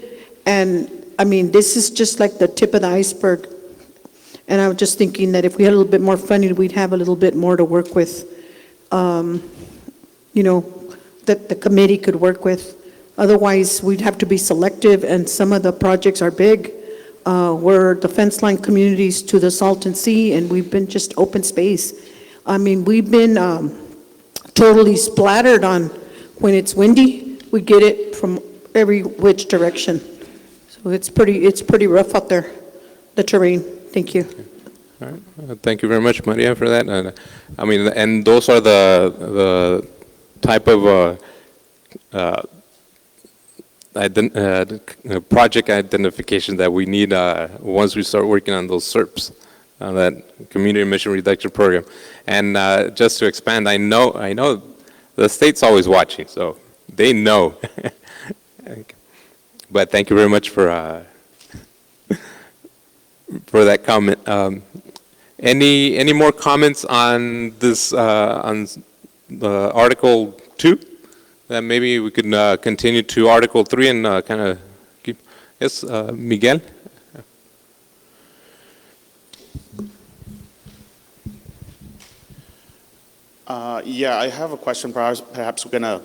And I mean, this is just like the tip of the iceberg. And I was just thinking that if we had a little bit more funding, we'd have a little bit more to work with, you know, that the committee could work with. Otherwise, we'd have to be selective, and some of the projects are big. We're the fence line communities to the Salton Sea, and we've been just open space. I mean, we've been totally splattered on when it's windy. We get it from every which direction. So it's pretty rough out there, the terrain. Thank you. All right. Thank you very much, Maria, for that. And I mean, and those are the type of project identification that we need once we start working on those SERPs, that Community Emission Reduction Program. And just to expand, I know the state's always watching, so they know. But thank you very much for that comment. Any more comments on this on Article 2? That maybe we could continue to Article 3 and kind of keep. Yes, Miguel. Yeah, I have a question. Perhaps we're gonna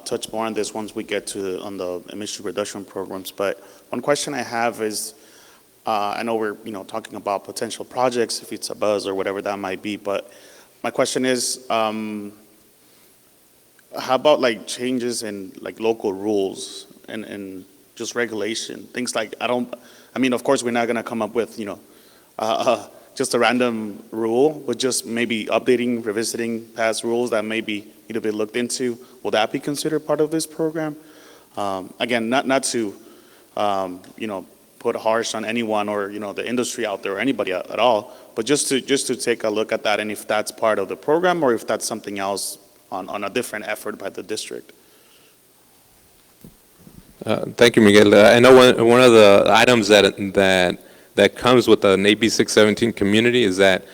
touch more on this once we get to on the emission reduction programs. But one question I have is, I know we're talking about potential projects, if it's a buzz or whatever that might be. But my question is, how about like changes in like local rules and just regulation, things like I mean, of course, we're not gonna come up with just a random rule, but just maybe updating, revisiting past rules that maybe need to be looked into. Will that be considered part of this program? Again, not to put harsh on anyone or the industry out there or anybody at all, but just to take a look at that, and if that's part of the program or if that's something else on a different effort by the district. Thank you, Miguel. I know one of the items that comes with an AB 617 community is that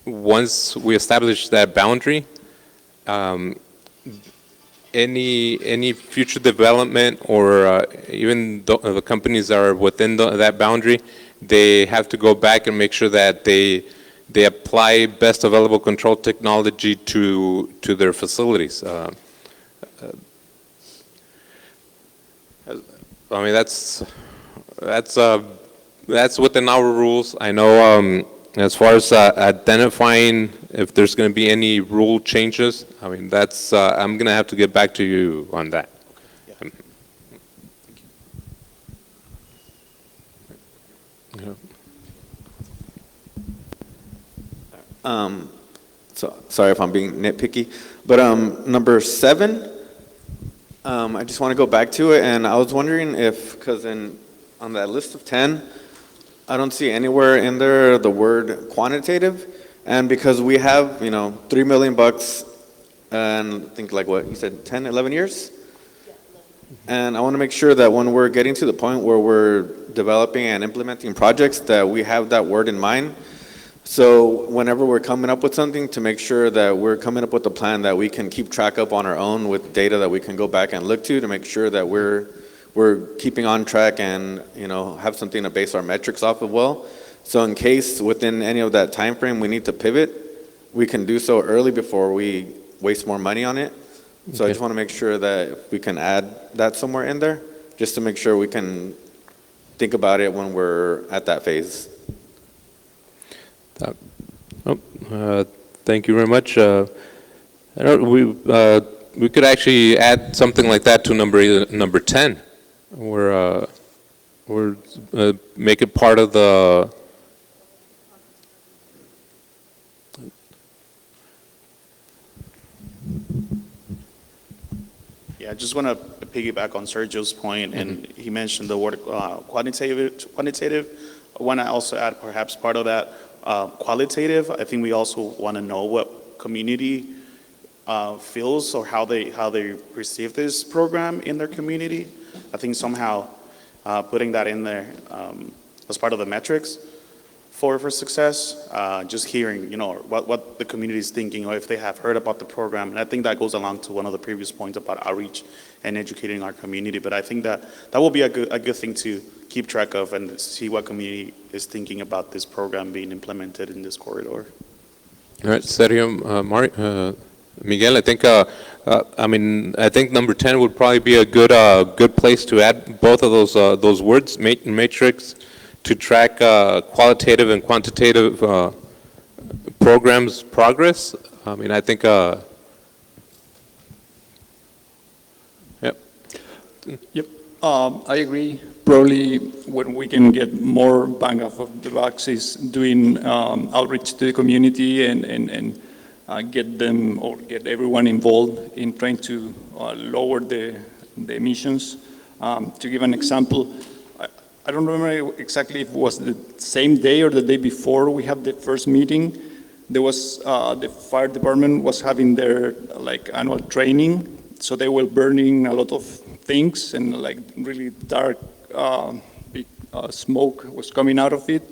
once we establish that boundary, any future development or even the companies that are within that boundary, they have to go back and make sure that they apply best available control technology to their facilities. I mean, that's within our rules. I know as far as identifying if there's going to be any rule changes, I mean, that's I'm going to have to get back to you on that. Yeah. So sorry if I'm being nitpicky, but number 7, I just want to go back to it, and I was wondering if, because on that list of 10, I don't see anywhere in there the word quantitative, and because we have $3 million and I think like what you said, 10, 11 years, and I want to make sure that when we're getting to the point where we're developing and implementing projects, that we have that word in mind. So whenever we're coming up with something, to make sure that we're coming up with a plan that we can keep track of on our own with data that we can go back and look to make sure that we're keeping on track and have something to base our metrics off of well. So in case within any of that time frame we need to pivot, we can do so early before we waste more money on it. So I just want to make sure that we can add that somewhere in there, just to make sure we can think about it when we're at that phase. Thank you very much. I don't, we could actually add something like that to number 10, where make it part of the. Yeah, I just want to piggyback on Sergio's point, and he mentioned the word quantitative. I want to also add perhaps part of that qualitative. I think we also want to know what community feels or how they perceive this program in their community. I think somehow putting that in there as part of the metrics for success, just hearing, what the community is thinking or if they have heard about the program. And I think that goes along to one of the previous points about outreach and educating our community. But I think that will be a good thing to keep track of and see what community is thinking about this program being implemented in this corridor. All right, Sergio, Miguel, I think, I think number 10 would probably be a good place to add both of those words, matrix, to track qualitative and quantitative programs progress. I think, yep. Yep, I agree. Probably when we can get more bang of the bucks is doing outreach to the community and get them or get everyone involved in trying to lower the emissions. To give an example, I don't remember exactly if it was the same day or the day before we had the first meeting. There was the fire department was having their annual training, so they were burning a lot of things and really dark big smoke was coming out of it.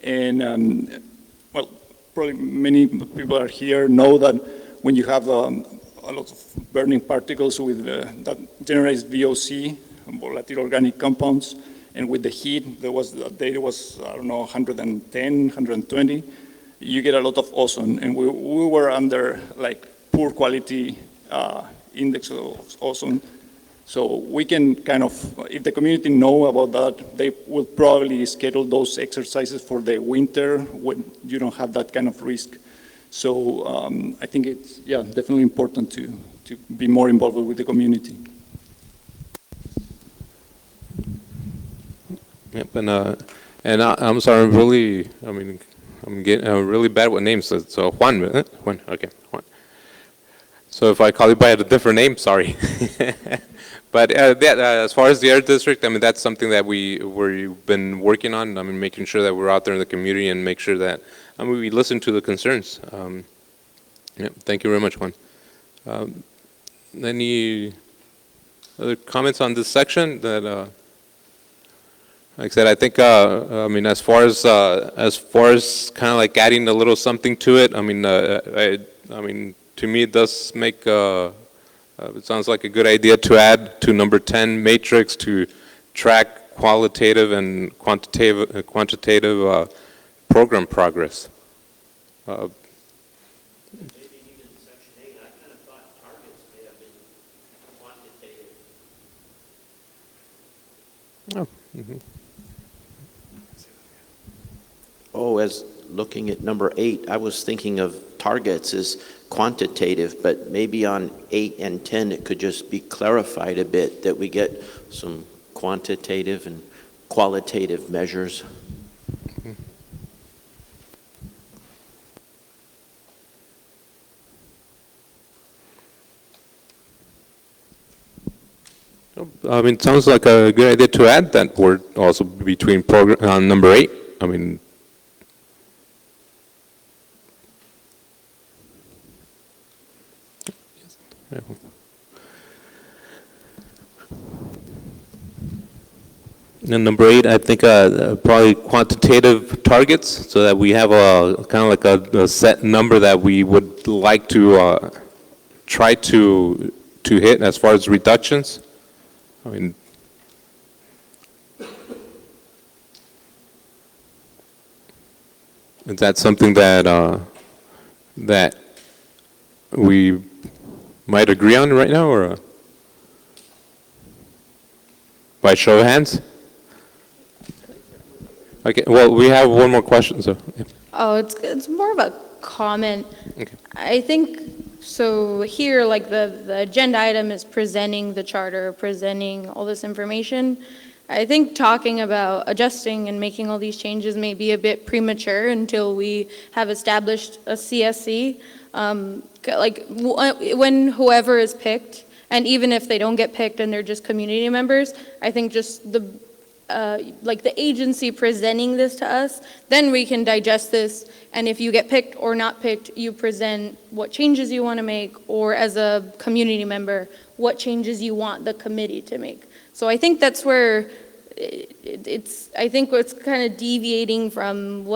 And well, probably many people are here know that when you have a lot of burning particles with that generates VOC, volatile organic compounds, and with the heat, there was, I don't know, 110, 120, you get a lot of ozone. And we were under poor quality index of ozone. So we can kind of, if the community know about that, they will probably schedule those exercises for the winter when you don't have that kind of risk. So I think it's, definitely important to be more involved with the community. Yep, and I'm sorry, I'm really really bad with names. So Juan, okay, Juan. So if I call you by a different name, sorry. But as far as the air district, that's something that we've been working on. Making sure that we're out there in the community and make sure that we listen to the concerns. Thank you very much, Juan. Any other comments on this section? That, like I said, I think as far as kind of like adding a little something to it. To me, it does make. It sounds like a good idea to add to number 10 matrix to track qualitative and quantitative program progress. Maybe even section 8, I kind of thought targets may have been quantitative. Oh. Mm-hmm. Oh, as looking at number 8, I was thinking of targets as quantitative, but maybe on 8 and 10 it could just be clarified a bit that we get some quantitative and qualitative measures. It sounds like a good idea to add that word also between program number 8. And number 8, I think probably quantitative targets, so that we have a kind of like a set number that we would like to try to hit as far as reductions. Is that something that that we might agree on right now, or by show of hands? Okay, well, we have one more question, so. Yeah. Oh, it's more of a comment. Okay. I think So here, like the agenda item is presenting the charter, presenting all this information. I think talking about adjusting and making all these changes may be a bit premature until we have established a CSC. When whoever is picked, and even if they don't get picked and they're just community members, I think just the agency presenting this to us, then we can digest this, and if you get picked or not picked, you present what changes you want to make, or as a community member, what changes you want the committee to make. So I think that's where I think it's kind of deviating from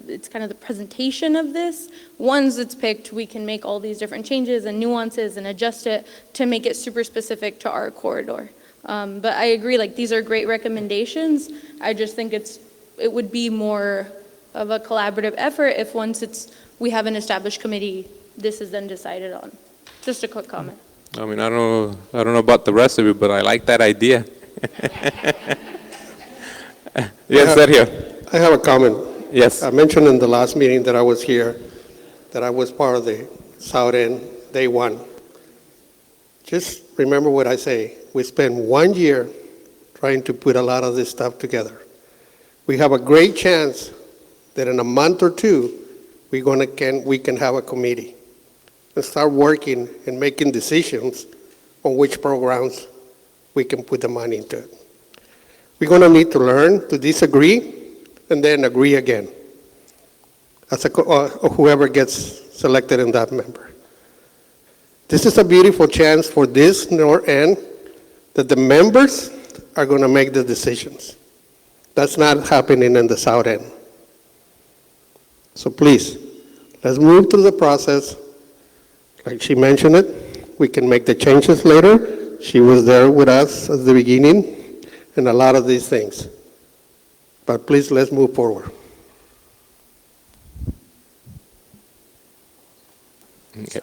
it's kind of the presentation of this. Once it's picked, we can make all these different changes and nuances and adjust it to make it super specific to our corridor. But I agree, like, these are great recommendations. I just think it would be more of a collaborative effort if once we have an established committee, this is then decided on. Just a quick comment. I mean, I don't know about the rest of you, but I like that idea. Yes, Sergio. I have a comment. Yes. I mentioned in the last meeting that I was here, that I was part of the South End day one. Just remember what I say. We spent 1 year trying to put a lot of this stuff together. We have a great chance that in a month or two, we can have a committee and start working and making decisions on which programs we can put the money into it. We're going to need to learn to disagree and then agree again as whoever gets selected in that member. This is a beautiful chance for this north end that the members are going to make the decisions. That's not happening in the south end. So please, let's move through the process. Like she mentioned it, we can make the changes later. She was there with us at the beginning and a lot of these things. But please, let's move forward. Okay.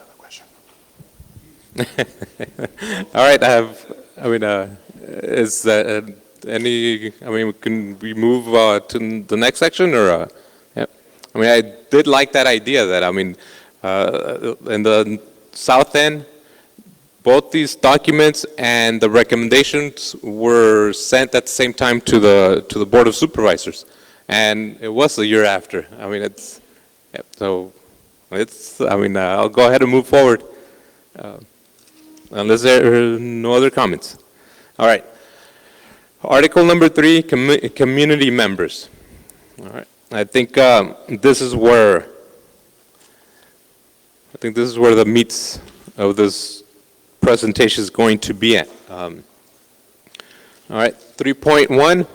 All right, can we move to the next section, or? Yeah. I mean, I did like that idea that, in the south end, both these documents and the recommendations were sent at the same time to the Board of Supervisors, and it was a year after. I'll go ahead and move forward. Unless there are no other comments. All right. Article number 3, community members. All right. I think this is where the meats of this presentation is going to be at. All right. 3.1.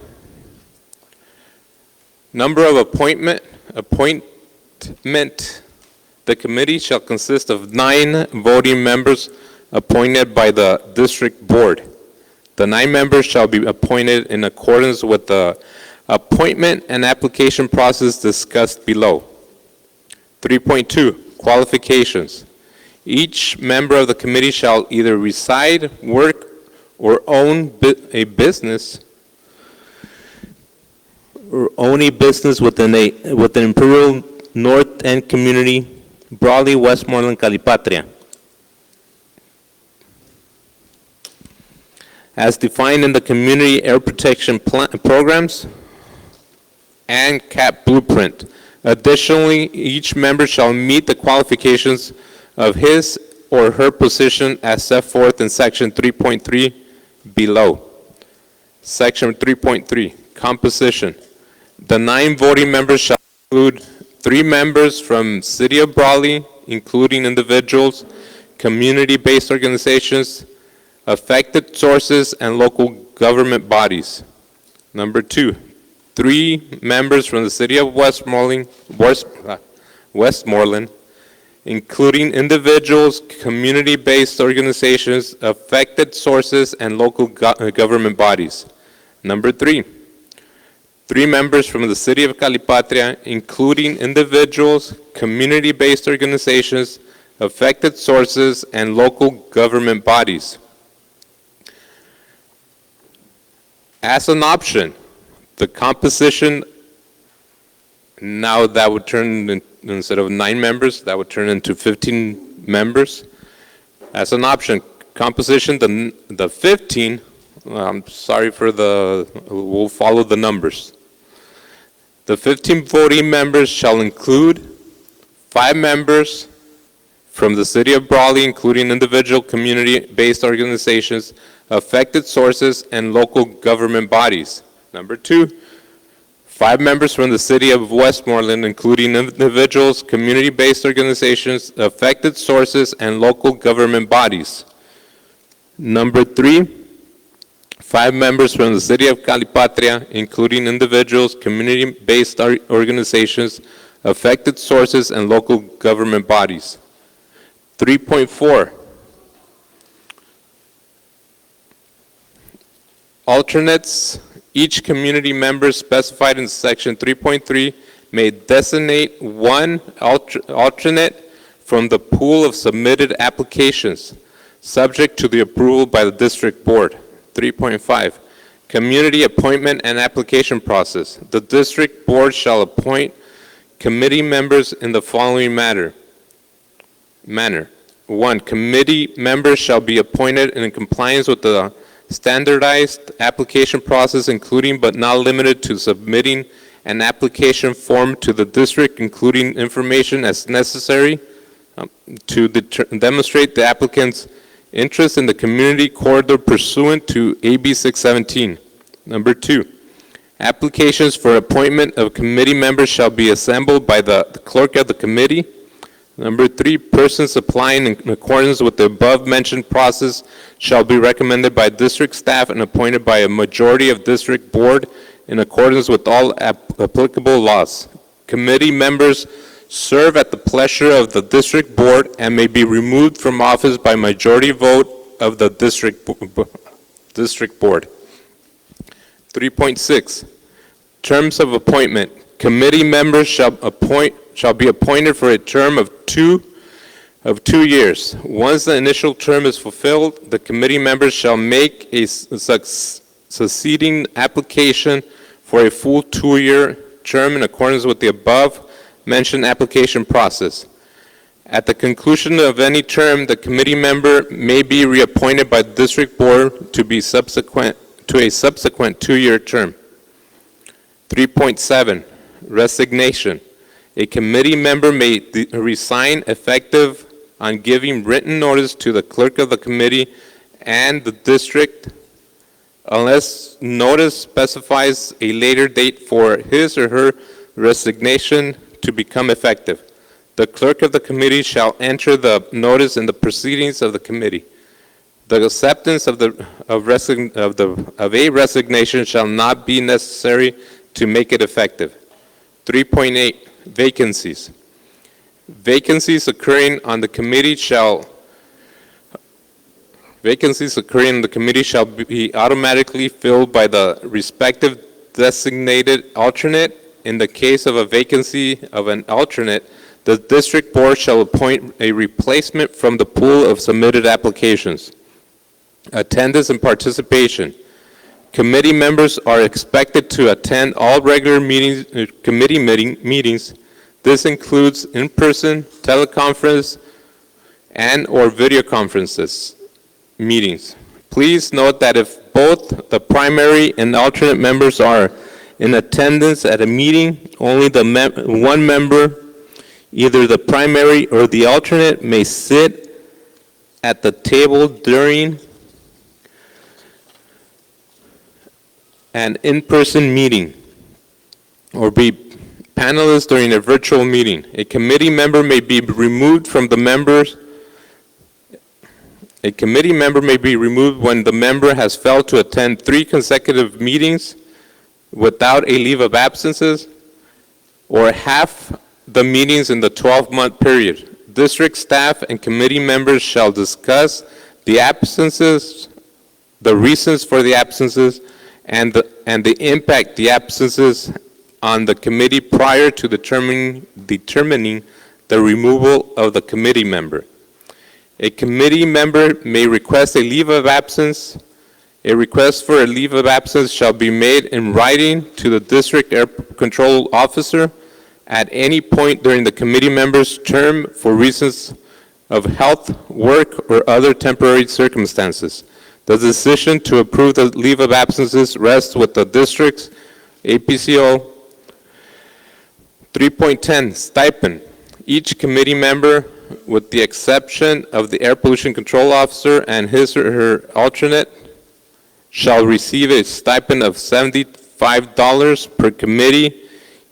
Number of appointment. The committee shall consist of 9 voting members appointed by the district board. The 9 members shall be appointed in accordance with the appointment and application process discussed below. 3.2, qualifications. Each member of the committee shall either reside, work, or own a business within Imperial North End Community, Brawley-Westmorland-Calipatria, as defined in the Community Air Protection Programs and CAP Blueprint. Additionally, each member shall meet the qualifications of his or her position as set forth in Section 3.3 below. Section 3.3, composition. The 9 voting members shall include 3 members from City of Brawley, including individuals, community-based organizations, affected sources, and local government bodies. Number 2, 3 members from the City of Westmoreland, including individuals, community-based organizations, affected sources, and local government bodies. Number 3, 3 members from the City of Calipatria, including individuals, community-based organizations, affected sources, and local government bodies. As an option, the composition, now that would turn, instead of 9 members, that would turn into 15 members. As an option, composition, the 15, I'm sorry for we'll follow the numbers. The 15 voting members shall include 5 members from the city of Brawley, including individual community-based organizations, affected sources, and local government bodies. Number 2, 5 members from the city of Westmoreland, including individuals, community-based organizations, affected sources, and local government bodies. Number 3, 5 members from the city of Calipatria, including individuals, community-based organizations, affected sources, and local government bodies. 3.4, alternates. Each community member specified in section 3.3 may designate one alternate from the pool of submitted applications, subject to the approval by the district board. 3.5, community appointment and application process. The district board shall appoint committee members in the following manner. 1, committee members shall be appointed in compliance with the standardized application process, including but not limited to submitting an application form to the district, including information as necessary to demonstrate the applicant's interest in the community corridor pursuant to AB 617. Number 2, applications for appointment of committee members shall be assembled by the clerk of the committee. Number 3, persons applying in accordance with the above-mentioned process shall be recommended by district staff and appointed by a majority of district board in accordance with all applicable laws. Committee members serve at the pleasure of the district board and may be removed from office by majority vote of the district board. 3.6, terms of appointment. Committee members shall be appointed for a term of 2 years. Once the initial term is fulfilled, the committee members shall make a succeeding application for a full 2-year term in accordance with the above-mentioned application process. At the conclusion of any term, the committee member may be reappointed by the district board to a subsequent 2-year term. 3.7, resignation. A committee member may resign effective on giving written notice to the clerk of the committee and the district unless notice specifies a later date for his or her resignation to become effective. The clerk of the committee shall enter the notice in the proceedings of the committee. The acceptance of a resignation shall not be necessary to make it effective. 3.8, vacancies. Vacancies occurring on the committee shall be automatically filled by the respective designated alternate. In the case of a vacancy of an alternate, the district board shall appoint a replacement from the pool of submitted applications. Attendance and participation. Committee members are expected to attend all regular committee meetings. This includes in-person, teleconference, and/or video conferences meetings. Please note that if both the primary and alternate members are in attendance at a meeting, only one member, either the primary or the alternate, may sit at the table during an in-person meeting or be panelists during a virtual meeting. A committee member may be removed from the members. A committee member may be removed when the member has failed to attend 3 consecutive meetings without a leave of absences or half the meetings in the 12-month period. District staff and committee members shall discuss the absences, the reasons for the absences, and the impact the absences on the committee prior to determining the removal of the committee member. A committee member may request a leave of absence. A request for a leave of absence shall be made in writing to the district air control officer at any point during the committee member's term for reasons of health, work, or other temporary circumstances. The decision to approve the leave of absences rests with the district's APCO. 3.10, stipend. Each committee member, with the exception of the air pollution control officer and his or her alternate, shall receive a stipend of $75 per committee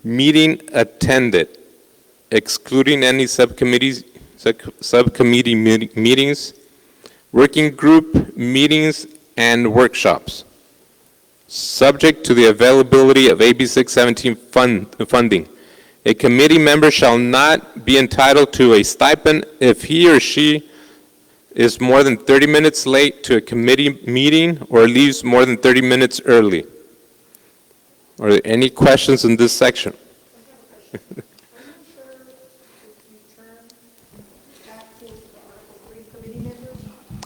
meeting attended, excluding any subcommittee meetings, working group meetings, and workshops, subject to the availability of AB 617 funding. A committee member shall not be entitled to a stipend if he or she is more than 30 minutes late to a committee meeting or leaves more than 30 minutes early. Are there any questions in this section?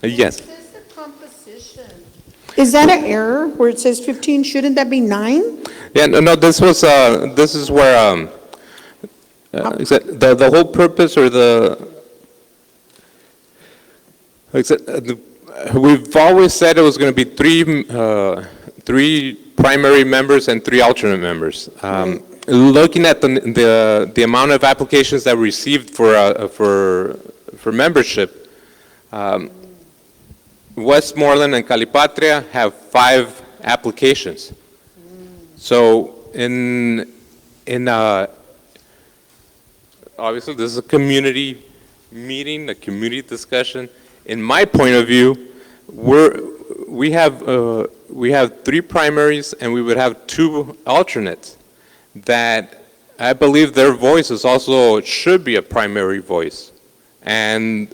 Yes. Is that an error where it says 15? Shouldn't that be 9? Yeah, no, this is where, the whole purpose or we've always said it was going to be three primary members and 3 alternate members. Looking at the amount of applications that we received for membership, Westmoreland and Calipatria have 5 applications. So obviously this is a community meeting, a community discussion. In my point of view, we have 3 primaries and we would have 2 alternates that I believe their voices also should be a primary voice. And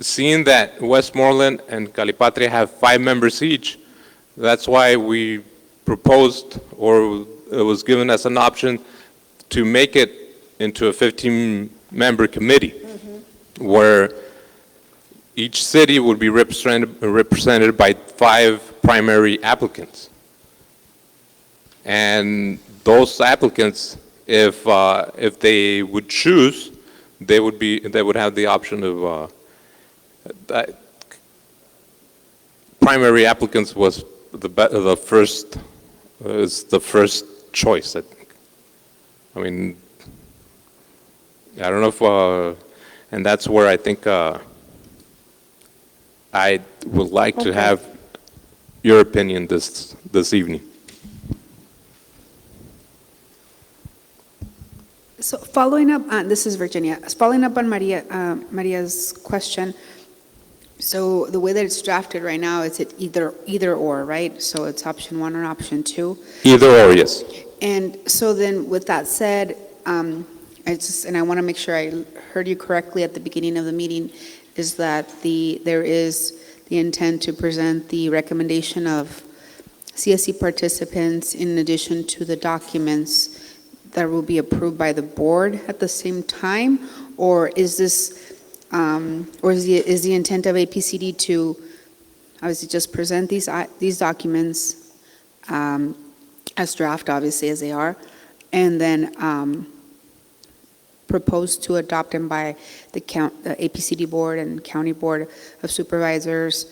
seeing that Westmoreland and Calipatria have 5 members each, that's why we proposed, or it was given as an option, to make it into a 15-member committee, where each city would be represented by 5 primary applicants. And those applicants, if they would choose, they would have the option of primary applicants was the first choice, I think. I mean, I don't know if, and that's where I think I would like to have your opinion this evening. So following up on, this is Virginia, following up on Maria's question, so the way that it's drafted right now, it's either or, right? So it's option 1 or option 2? Either or, yes. And so then with that said, and I want to make sure I heard you correctly at the beginning of the meeting, is that there is the intent to present the recommendation of CSC participants in addition to the documents that will be approved by the board at the same time? Or is this, is the intent of APCD to obviously just present these documents as draft, obviously, as they are, and then propose to adopt them by the APCD board and county board of supervisors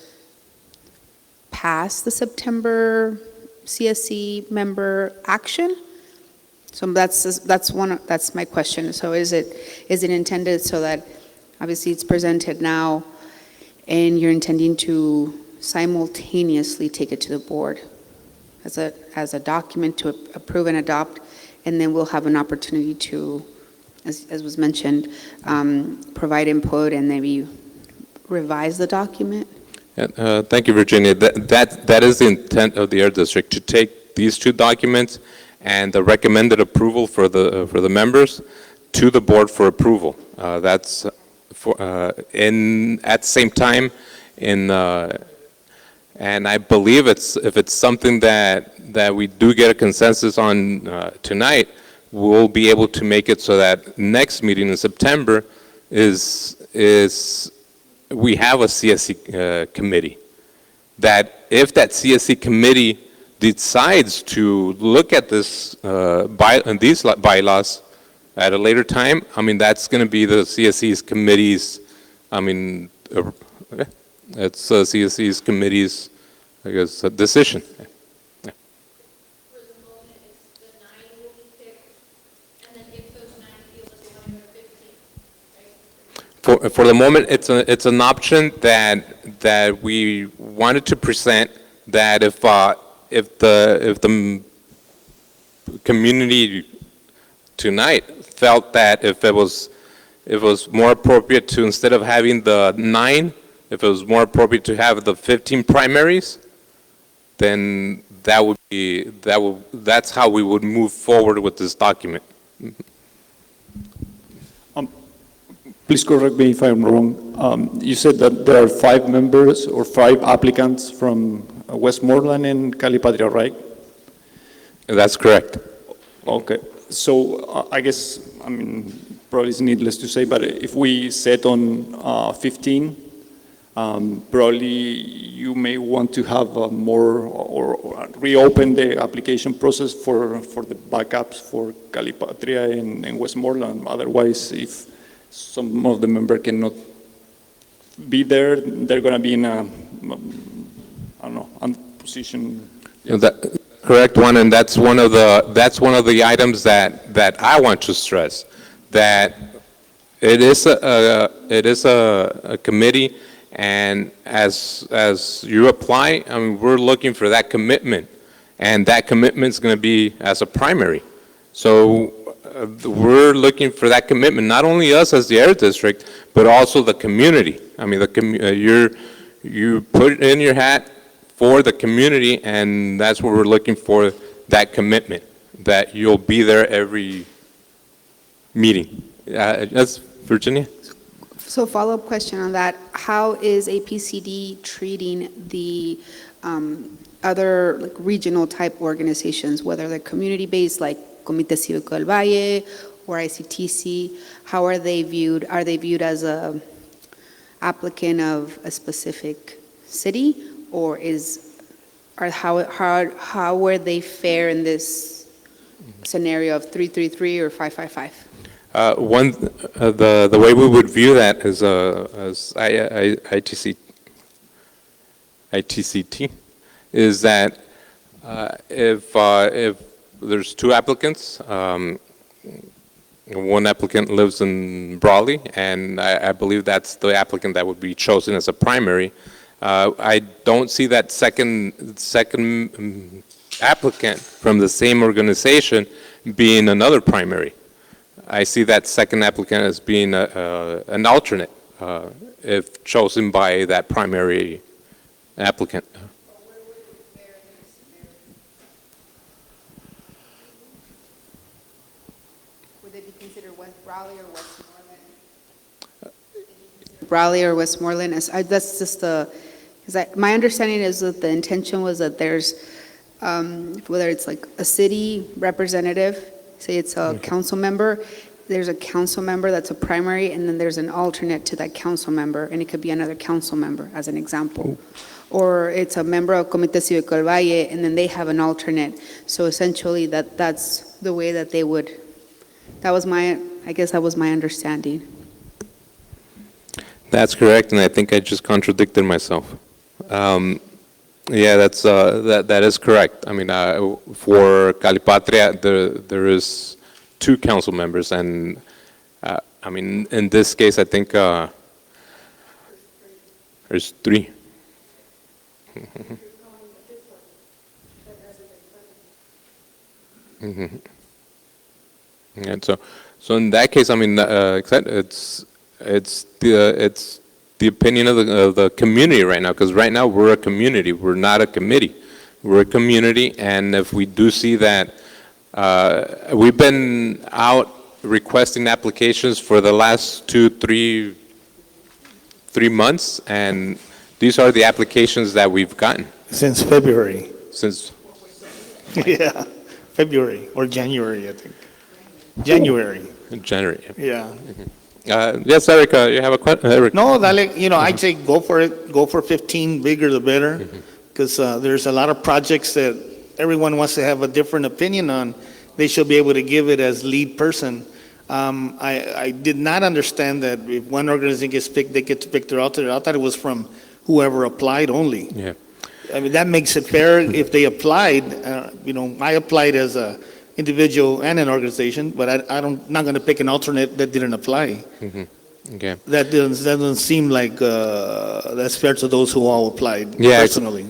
past the September CSC member action? So that's my question. So is it intended so that obviously it's presented now and you're intending to simultaneously take it to the board as a document to approve and adopt, and then we'll have an opportunity to, as was mentioned, provide input and maybe revise the document? Thank you, Virginia. That is the intent of the Air District, to take these 2 documents and the recommended approval for the members to the board for approval. That's at the same time and I believe if it's something that we do get a consensus on tonight, we'll be able to make it so that next meeting in September is we have a CSC committee. That if that CSC committee decides to look at these bylaws at a later time, I mean, that's going to be the CSC's committee's I mean, okay. It's CSC's committee's, I guess, decision. Yeah. For the moment, it's an option that we wanted to present, that if the community tonight felt that if it was more appropriate to, instead of having the 9, if it was more appropriate to have the 15 primaries, then that's how we would move forward with this document. Please correct me if I'm wrong. You said that there are 5 members or 5 applicants from Westmoreland and Calipatria, right? That's correct. Okay. So I guess, I mean, probably it's needless to say, but if we set on 15, probably you may want to have more or reopen the application process for the backups for Calipatria and Westmoreland. Otherwise, if some of the members cannot be there, they're going to be in a, I don't know, position. Correct, one, and that's one of the items that I want to stress, that it is a committee, and as you apply, I mean, we're looking for that commitment, and that commitment is going to be as a primary. So we're looking for that commitment, not only us as the Air District, but also the community. I mean, you put in your hat for the community, and that's what we're looking for, that commitment, that you'll be there every meeting. That's Virginia. So follow-up question on that, how is APCD treating the other like regional type organizations, whether they're community-based like Comité Cívico del Valle or ICTC? How are they viewed? Are they viewed as a applicant of a specific city, or how were they fare in this scenario of 333 or 555? The way we would view that as ITCT is that if there's 2 applicants, one applicant lives in Brawley, and I believe that's the applicant that would be chosen as a primary. I don't see that second applicant from the same organization being another primary. I see that second applicant as being an alternate if chosen by that primary applicant. Would they be considered Brawley or Westmoreland? Brawley or Westmoreland? That's just my understanding is that the intention was that there's, whether it's like a city representative, say it's a council member, there's a council member that's a primary, and then there's an alternate to that council member, and it could be another council member, as an example. Or it's a member of Comité Cívico del Valle, and then they have an alternate. So essentially, that's the way that they would, I guess that was my understanding. That's correct, and I think I just contradicted myself. Yeah, that is correct. I mean, for Calipatria, there is 2 council members, and I mean, in this case, I think there's 3. Mm-hmm. And so in that case, I mean, it's the opinion of the community right now, because right now we're a community, we're not a committee. We're a community, and if we do see that, we've been out requesting applications for the last 2-3 months, and these are the applications that we've gotten. Since February. Yeah, February or January, I think. January. January. Yeah. Yes, Eric, you have a question? Eric. No, Dale, I'd say go for it. Go for 15, bigger the better, because there's a lot of projects that everyone wants to have a different opinion on. They should be able to give it as lead person. I did not understand that if one organization gets picked, they get to pick their alternate. I thought it was from whoever applied only. Yeah. I mean, that makes it fair if they applied, I applied as a individual and an organization, but not going to pick an alternate that didn't apply. Okay. That doesn't seem like that's fair to those who all applied Yeah, personally.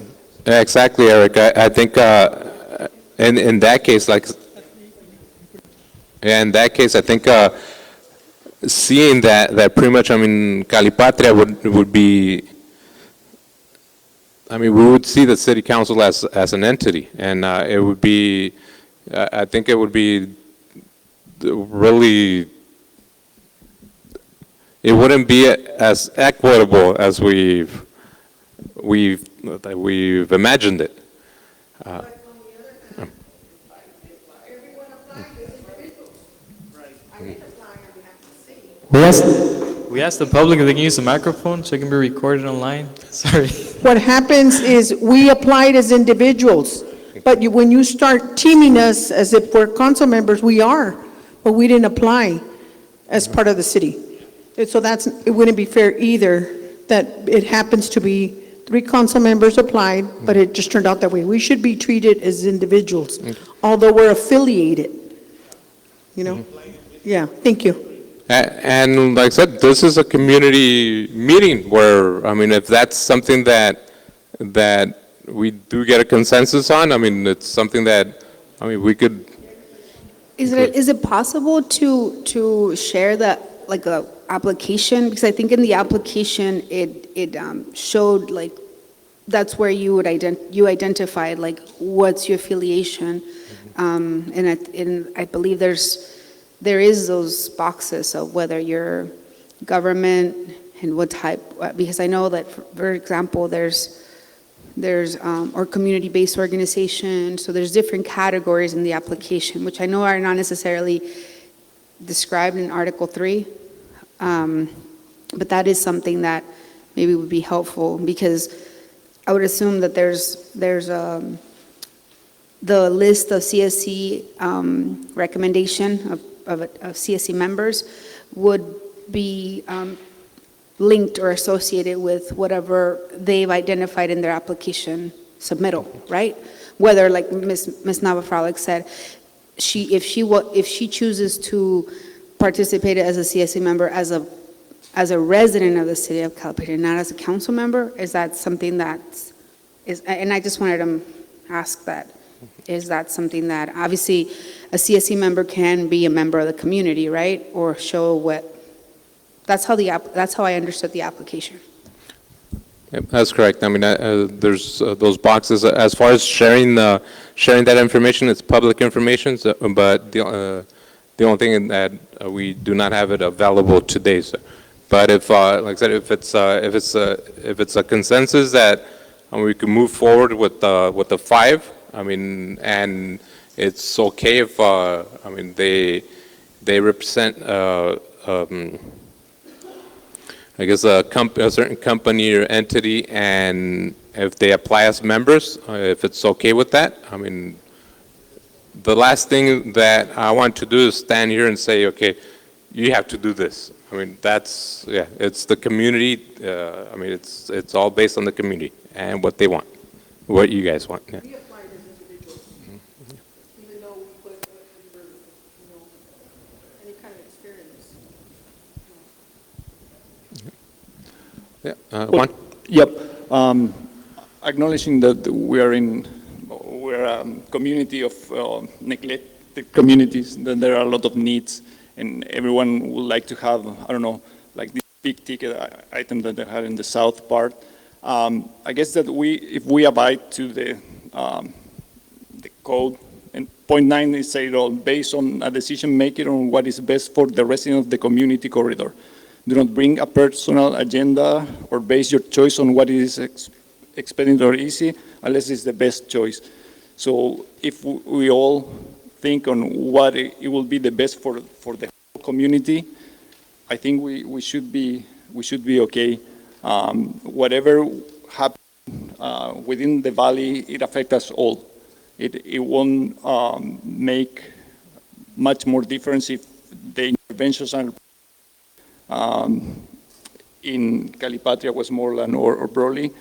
Exactly, Eric. I think in that case, in that case, I think seeing that pretty much, I mean, Calipatria would be, I mean, we would see the city council as an entity, and it would be, I think it would be really, it wouldn't be as equitable as we've imagined it. We asked the public if they can use the microphone so it can be recorded online. Sorry. What happens is, we applied as individuals, but when you start teaming us as if we're council members, we are, but we didn't apply as part of the city. And so it wouldn't be fair either, that it happens to be 3 council members applied, but it just turned out that way. We should be treated as individuals, although we're affiliated, Yeah, thank you. And like I said, this is a community meeting where, I mean, if that's something that we do get a consensus on, I mean, it's something that, I mean, we could. Is it possible to share that, like a application? Because I think in the application, it showed like, that's where you identified like, what's your affiliation? And I believe there is those boxes of whether you're government and what type, because I know that, for example, there's or community-based organization, so there's different categories in the application, which I know are not necessarily described in Article 3, but that is something that maybe would be helpful, because I would assume that there's the list of CSC recommendation of CSC members would be linked or associated with whatever they've identified in their application submittal, right? Whether, like Ms. Nava-Frolic said, if she chooses to participate as a CSC member as a resident of the city of Calipatria, not as a council member, is that something and I just wanted to ask that. Is that something that, obviously, a CSC member can be a member of the community, right? Or show that's how I understood the application. Yep, that's correct. I mean, there's those boxes. As far as sharing that information, it's public information, but the only thing that we do not have it available today. So. But if, like I said, if it's a consensus that we can move forward with the 5, I mean, and it's okay if I mean they represent I guess a certain company or entity, and if they apply as members, if it's okay with that, I mean, the last thing that I want to do is stand here and say, okay, you have to do this. I mean, it's the community. I mean, it's all based on the community and what they want, what you guys want. Yeah. Yeah, Juan? Yep. Acknowledging that we're a community of neglected communities, that there are a lot of needs, and everyone would like to have, I don't know, like this big ticket item that they had in the south part. I guess that if we abide to the code, and point 9 is say it all, based on a decision making on what is best for the residents of the community corridor. Do not bring a personal agenda or base your choice on what is expedient or easy, unless it's the best choice. So if we all think on what it will be the best for the whole community, I think we should be okay. Whatever happens within the valley, it affects us all. It won't make much more difference if the interventions are in Calipatria, Westmoreland, or Brawley.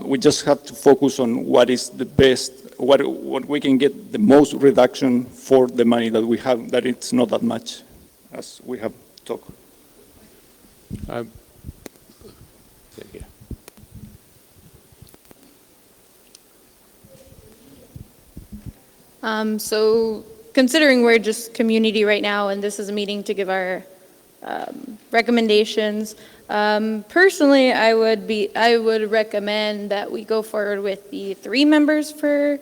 We just have to focus on what is the best, what we can get the most reduction for the money that we have, that it's not that much, as we have talked. So considering we're just community right now, and this is a meeting to give our recommendations, personally, I would recommend that we go forward with the 3 members per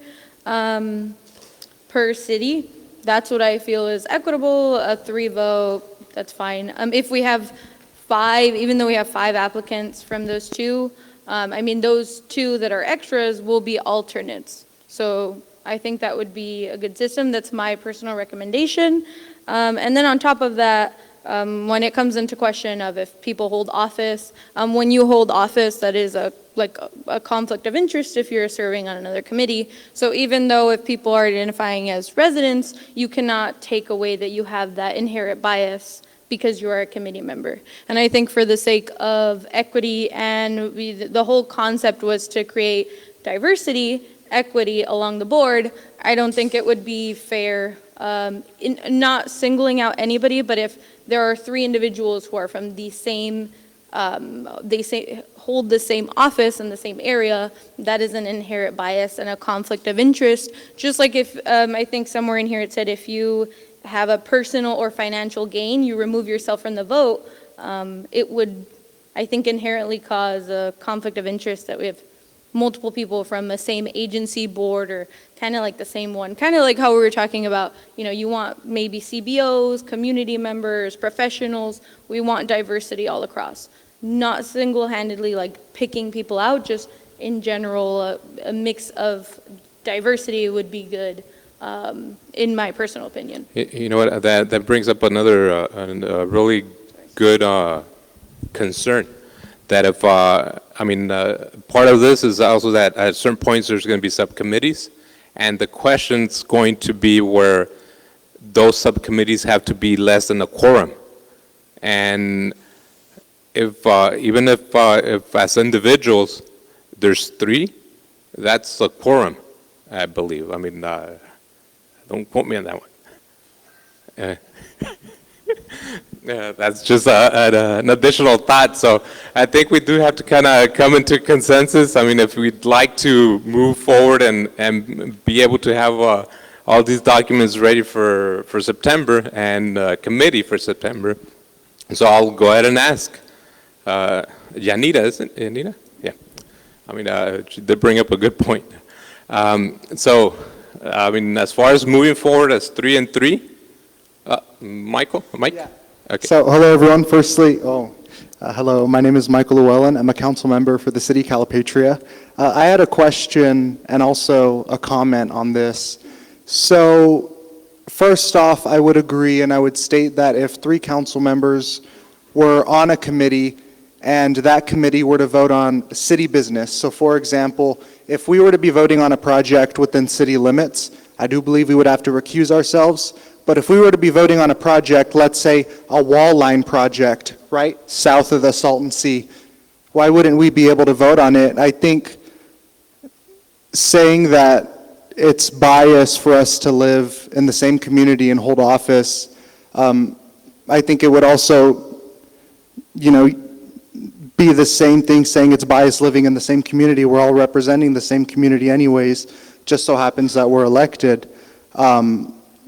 city. That's what I feel is equitable. A 3 vote, that's fine. If we have 5, even though we have 5 applicants from those 2, I mean, those 2 that are extras will be alternates. So I think that would be a good system. That's my personal recommendation. And then on top of that, when it comes into question of if people hold office, when you hold office, that is a conflict of interest if you're serving on another committee. So even though if people are identifying as residents, you cannot take away that you have that inherent bias because you are a committee member. And I think for the sake of equity, and the whole concept was to create diversity, equity along the board, I don't think it would be fair, in not singling out anybody, but if there are 3 individuals who are from the same, hold the same office in the same area, that is an inherent bias and a conflict of interest. Just like if, I think somewhere in here it said if you have a personal or financial gain, you remove yourself from the vote, it would, I think, inherently cause a conflict of interest that we have multiple people from the same agency board or kind of like the same one. Kind of like how we were talking about, you know, you want maybe CBOs, community members, professionals. We want diversity all across. Not single-handedly like picking people out, just in general, a mix of diversity would be good, in my personal opinion. You know what, that brings up another really good concern. That if, I mean, part of this is also that at certain points there's going to be subcommittees, and the question's going to be where those subcommittees have to be less than a quorum. And if, even if as individuals there's 3, that's a quorum, I believe. I mean, don't quote me on that one. Yeah, that's just an additional thought. So I think we do have to kind of come into consensus. I mean, if we'd like to move forward and be able to have all these documents ready for September and committee for September. So I'll go ahead and ask. Yanita, isn't it? Yanita? Yeah. I mean, she did bring up a good point. So, I mean, as far as moving forward as 3 and 3, Mike? Yeah. Okay. So, hello everyone. Firstly, hello, my name is Michael Llewellyn. I'm a council member for the city of Calipatria. I had a question and also a comment on this. So, first off, I would agree and I would state that if 3 council members were on a committee and that committee were to vote on city business, so for example, if we were to be voting on a project within city limits, I do believe we would have to recuse ourselves. But if we were to be voting on a project, let's say a wall line project, right, south of the Salton Sea, why wouldn't we be able to vote on it? I think saying that it's bias for us to live in the same community and hold office, I think it would also, you know, be the same thing saying it's bias living in the same community. We're all representing the same community anyways, just so happens that we're elected.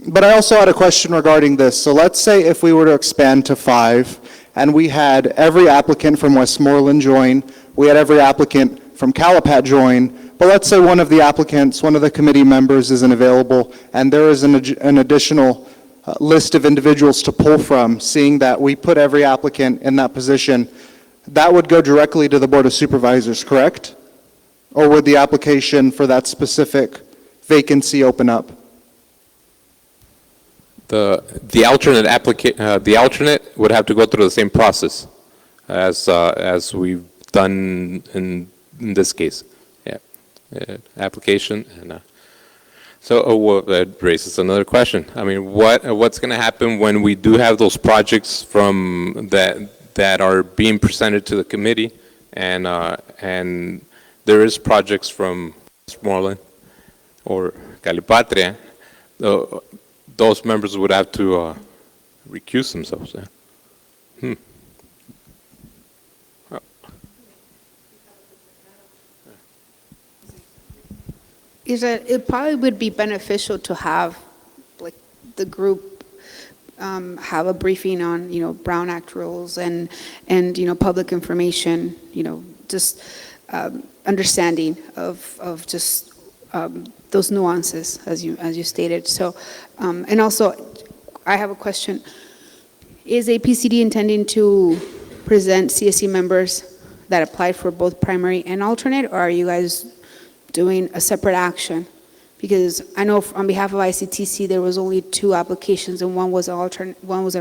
But I also had a question regarding this. So let's say if we were to expand to 5 and we had every applicant from Westmoreland join, we had every applicant from Calipat join, but let's say one of the applicants, one of the committee members isn't available and there is an additional list of individuals to pull from, seeing that we put every applicant in that position, that would go directly to the Board of Supervisors, correct? Or would the application for that specific vacancy open up? The alternate would have to go through the same process as we've done in this case. Yeah, application and So well, that raises another question. I mean, what's going to happen when we do have those projects from that are being presented to the committee, and there is projects from Westmoreland or Calipatria, those members would have to recuse themselves. Is that it probably would be beneficial to have, like, the group have a briefing on, Brown Act rules and public information, just understanding of just those nuances, as you stated. So, and also, I have a question. Is APCD intending to present CSC members that applied for both primary and alternate, or are you guys doing a separate action? Because I know on behalf of ICTC, there was only 2 applications, and one was a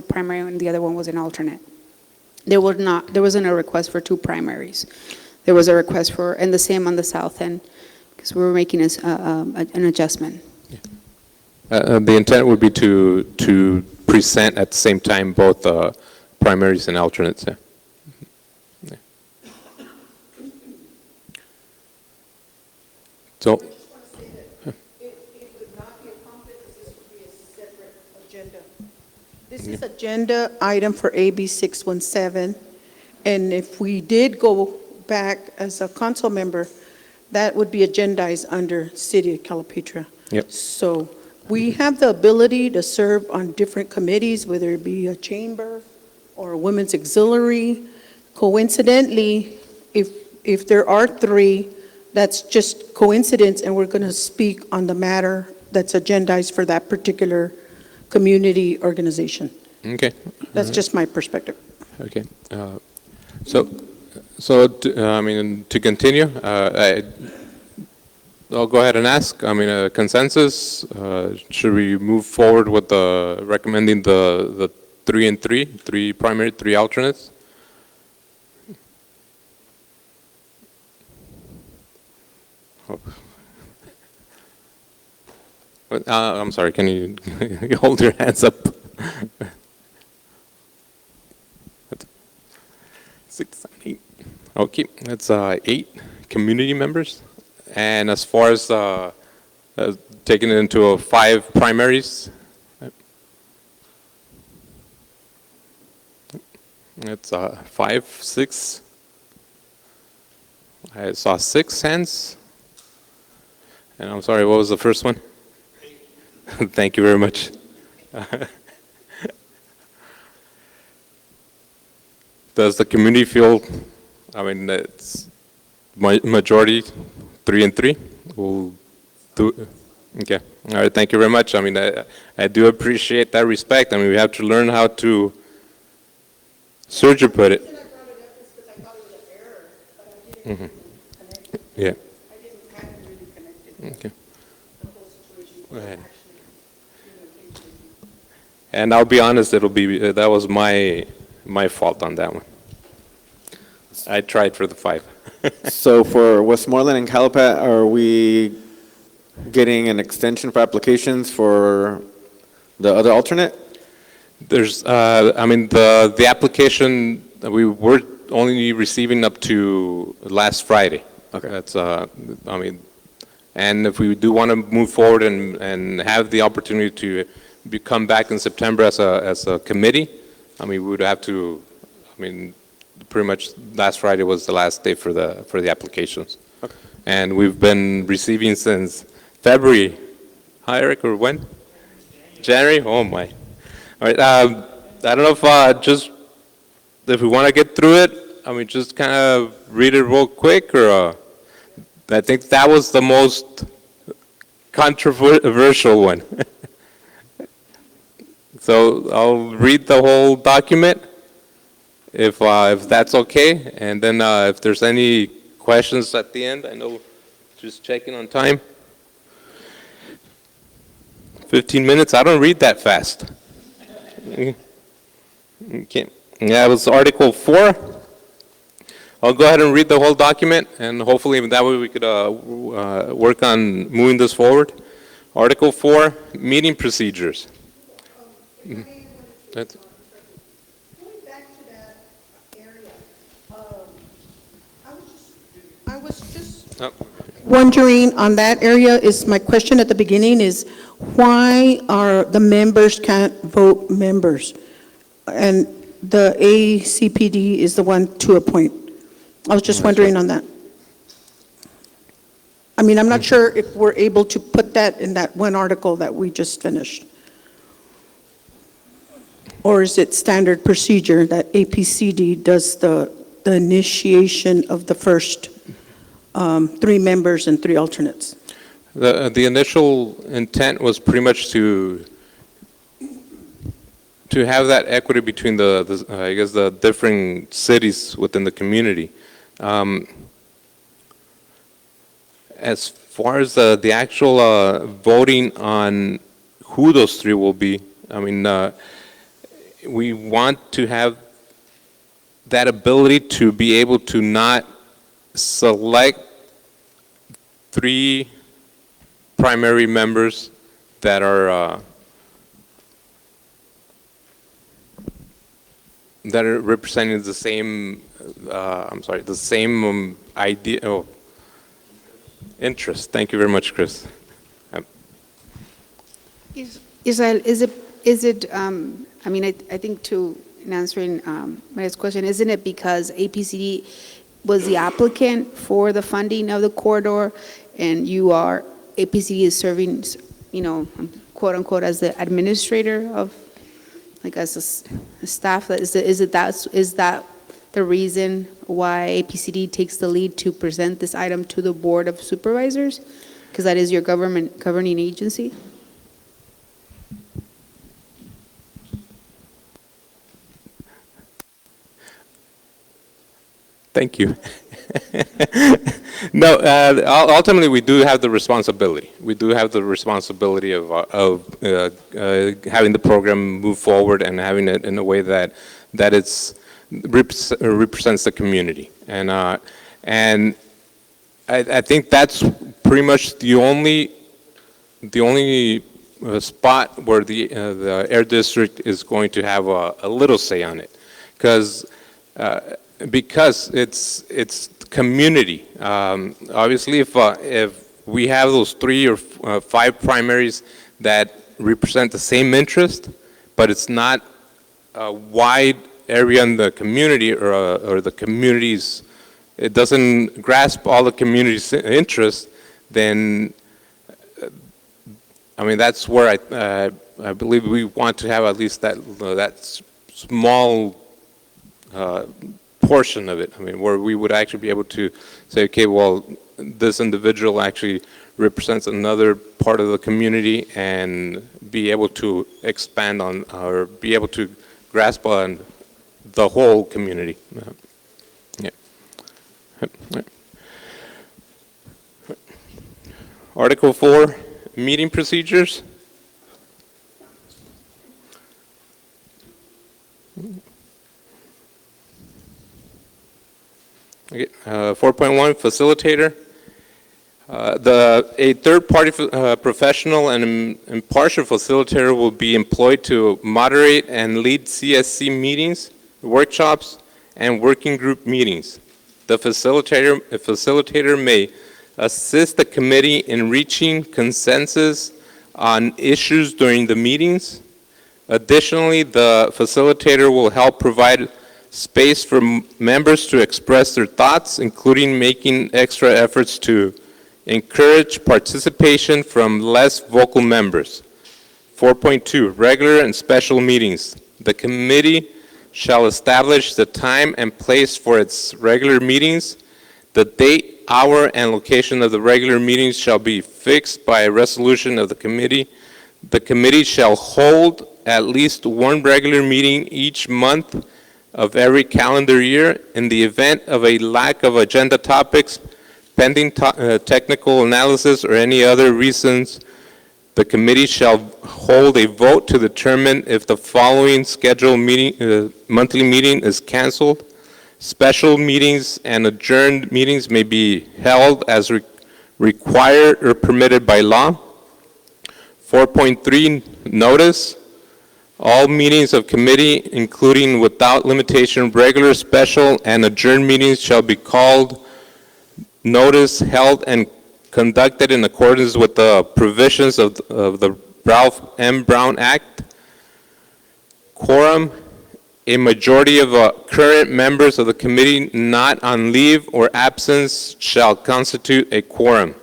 primary and the other one was an alternate. There wasn't a request for 2 primaries. There was a request for, and the same on the south end, because we were making an adjustment. The intent would be to present at the same time both primaries and alternates. Yeah. So, this is agenda item for AB 617, and if we did go back as a council member, that would be agendized under City of Calipatria. Yep. So we have the ability to serve on different committees, whether it be a chamber or a women's auxiliary. Coincidentally, if there are 3, that's just coincidence, and we're going to speak on the matter that's agendized for that particular community organization. okay. That's just my perspective. Okay. I mean, to continue, I'll go ahead and ask. I mean, a consensus. Should we move forward with recommending the 3 and 3, 3 primary, 3 alternates? I'm sorry, can you hold your hands up? 6, 7, 8. Okay, that's 8 community members. And as far as taking it into 5 primaries, it's 5, 6. I saw 6 hands. And I'm sorry, what was the first one? Thank you very much. Does the community feel, I mean, it's majority 3 and 3? We'll do, okay. All right, thank you very much. I mean, I do appreciate that respect. I mean, we have to learn how to, Sergio put it. Mm-hmm. Yeah. Okay. Go ahead. And I'll be honest, that was my fault on that one. I tried for the 5. So for Westmoreland and Calipat, are we getting an extension for applications for the other alternate? There's, I mean, the application, we were only receiving up to last Friday. Okay. That's, I mean, and if we do want to move forward and have the opportunity to come back in September as a committee, I mean, we would have to, I mean, pretty much last Friday was the last day for the applications. Okay. And we've been receiving since February. Hi, Eric, or when? January? Oh, my. All right, I don't know if we want to get through it, I mean, just kind of read it real quick, or I think that was the most controversial one. So I'll read the whole document, if that's okay, and then if there's any questions at the end, I know, just checking on time. 15 minutes, I don't read that fast. Okay. Yeah, it was Article 4. I'll go ahead and read the whole document, and hopefully that way we could work on moving this forward. Article 4, meeting procedures. That's- I was just oh. wondering on that area, is my question at the beginning is, why are the members can't vote members? And the ACPD is the one to appoint. I was just wondering on that. I mean, I'm not sure if we're able to put that in that one article that we just finished. Or is it standard procedure that APCD does the initiation of the first 3 members and 3 alternates? The initial intent was pretty much to have that equity between I guess the different cities within the community. As far as the actual voting on who those 3 will be, I mean, we want to have that ability to be able to not select 3 primary members that are representing the same, the same idea, interest. Thank you very much, Chris. I mean, I think in answering Maria's question, isn't it because APCD was the applicant for the funding of the corridor, and APCD is serving, quote unquote, as the administrator of, like as a staff? Is that the reason why APCD takes the lead to present this item to the Board of Supervisors? Because that is your governing agency? Thank you. No, ultimately we do have the responsibility. We do have the responsibility of having the program move forward and having it in a way that represents the community. And I think that's pretty much the only spot where the Air District is going to have a little say on it, because it's community. Obviously, if we have those 3 or 5 primaries that represent the same interest, but it's not a wide area in the community or the community's, it doesn't grasp all the community's interests, then I mean that's where I believe we want to have at least that small portion of it. I mean, where we would actually be able to say, okay, well, this individual actually represents another part of the community, and be able to expand on or be able to grasp on the whole community. Yeah. Article 4, meeting procedures. Okay, 4.1, facilitator. A third-party professional and impartial facilitator will be employed to moderate and lead CSC meetings, workshops, and working group meetings. The facilitator may assist the committee in reaching consensus on issues during the meetings. Additionally, the facilitator will help provide space for members to express their thoughts, including making extra efforts to encourage participation from less vocal members. 4.2, regular and special meetings. The committee shall establish the time and place for its regular meetings. The date, hour, and location of the regular meetings shall be fixed by a resolution of the committee. The committee shall hold at least one regular meeting each month of every calendar year. In the event of a lack of agenda topics, pending technical analysis, or any other reasons, the committee shall hold a vote to determine if the following scheduled monthly meeting is canceled. Special meetings and adjourned meetings may be held as required or permitted by law. 4.3, notice. All meetings of committee, including without limitation, regular, special, and adjourned meetings shall be called, notice, held, and conducted in accordance with the provisions of the Ralph M. Brown Act. Quorum, a majority of current members of the committee not on leave or absence shall constitute a quorum.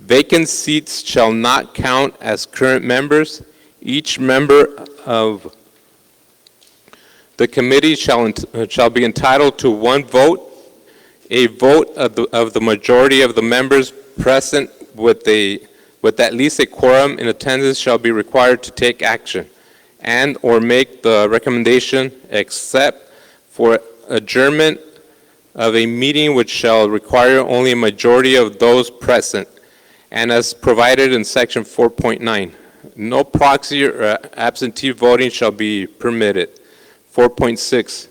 Vacant seats shall not count as current members. Each member of the committee shall be entitled to one vote. A vote of the majority of the members present with at least a quorum in attendance shall be required to take action and or make the recommendation, except for adjournment of a meeting which shall require only a majority of those present, and as provided in section 4.9. No proxy or absentee voting shall be permitted. 4.6,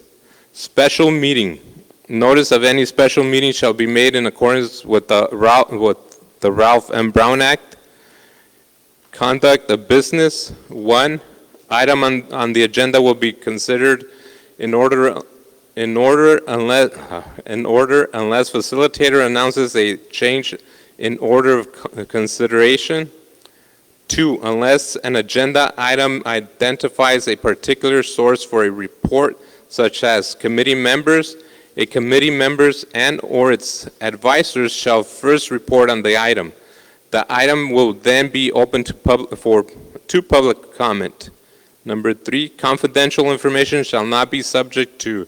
special meeting. Notice of any special meeting shall be made in accordance with the Ralph M. Brown Act. Conduct of business. 1, item on the agenda will be considered in order unless facilitator announces a change in order of consideration. 2, unless an agenda item identifies a particular source for a report, such as committee members, a committee members and or its advisors shall first report on the item. The item will then be open to public comment. Number 3, confidential information shall not be subject to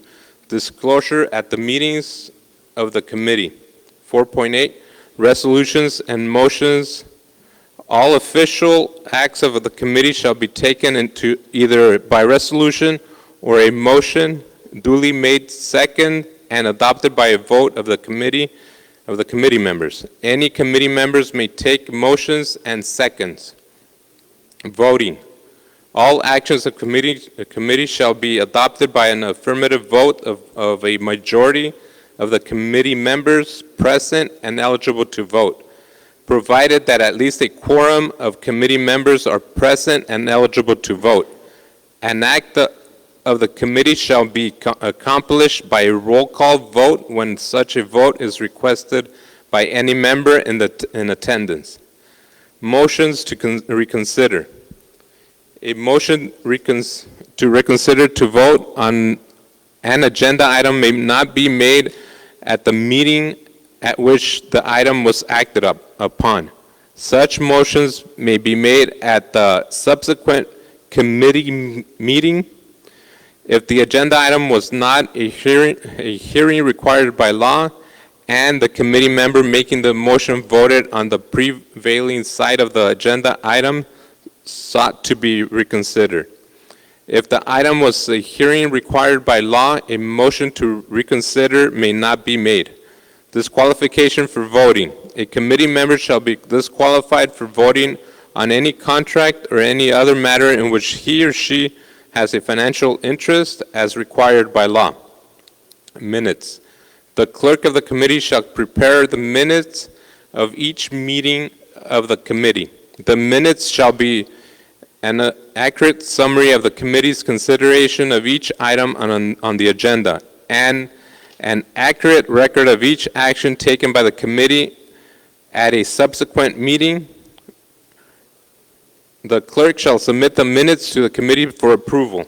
disclosure at the meetings of the committee. 4.8, resolutions and motions. All official acts of the committee shall be taken into either by resolution or a motion duly made second and adopted by a vote of the committee members. Any committee members may take motions and seconds. Voting. All actions of committee shall be adopted by an affirmative vote of a majority of the committee members present and eligible to vote, provided that at least a quorum of committee members are present and eligible to vote. An act of the committee shall be accomplished by a roll call vote when such a vote is requested by any member in attendance. Motions to reconsider. A motion to reconsider to vote on an agenda item may not be made at the meeting at which the item was acted upon. Such motions may be made at the subsequent committee meeting. If the agenda item was not a hearing required by law, and the committee member making the motion voted on the prevailing side of the agenda item sought to be reconsidered. If the item was a hearing required by law, a motion to reconsider may not be made. Disqualification for voting. A committee member shall be disqualified for voting on any contract or any other matter in which he or she has a financial interest as required by law. Minutes. The clerk of the committee shall prepare the minutes of each meeting of the committee. The minutes shall be an accurate summary of the committee's consideration of each item on the agenda, and an accurate record of each action taken by the committee at a subsequent meeting. The clerk shall submit the minutes to the committee for approval.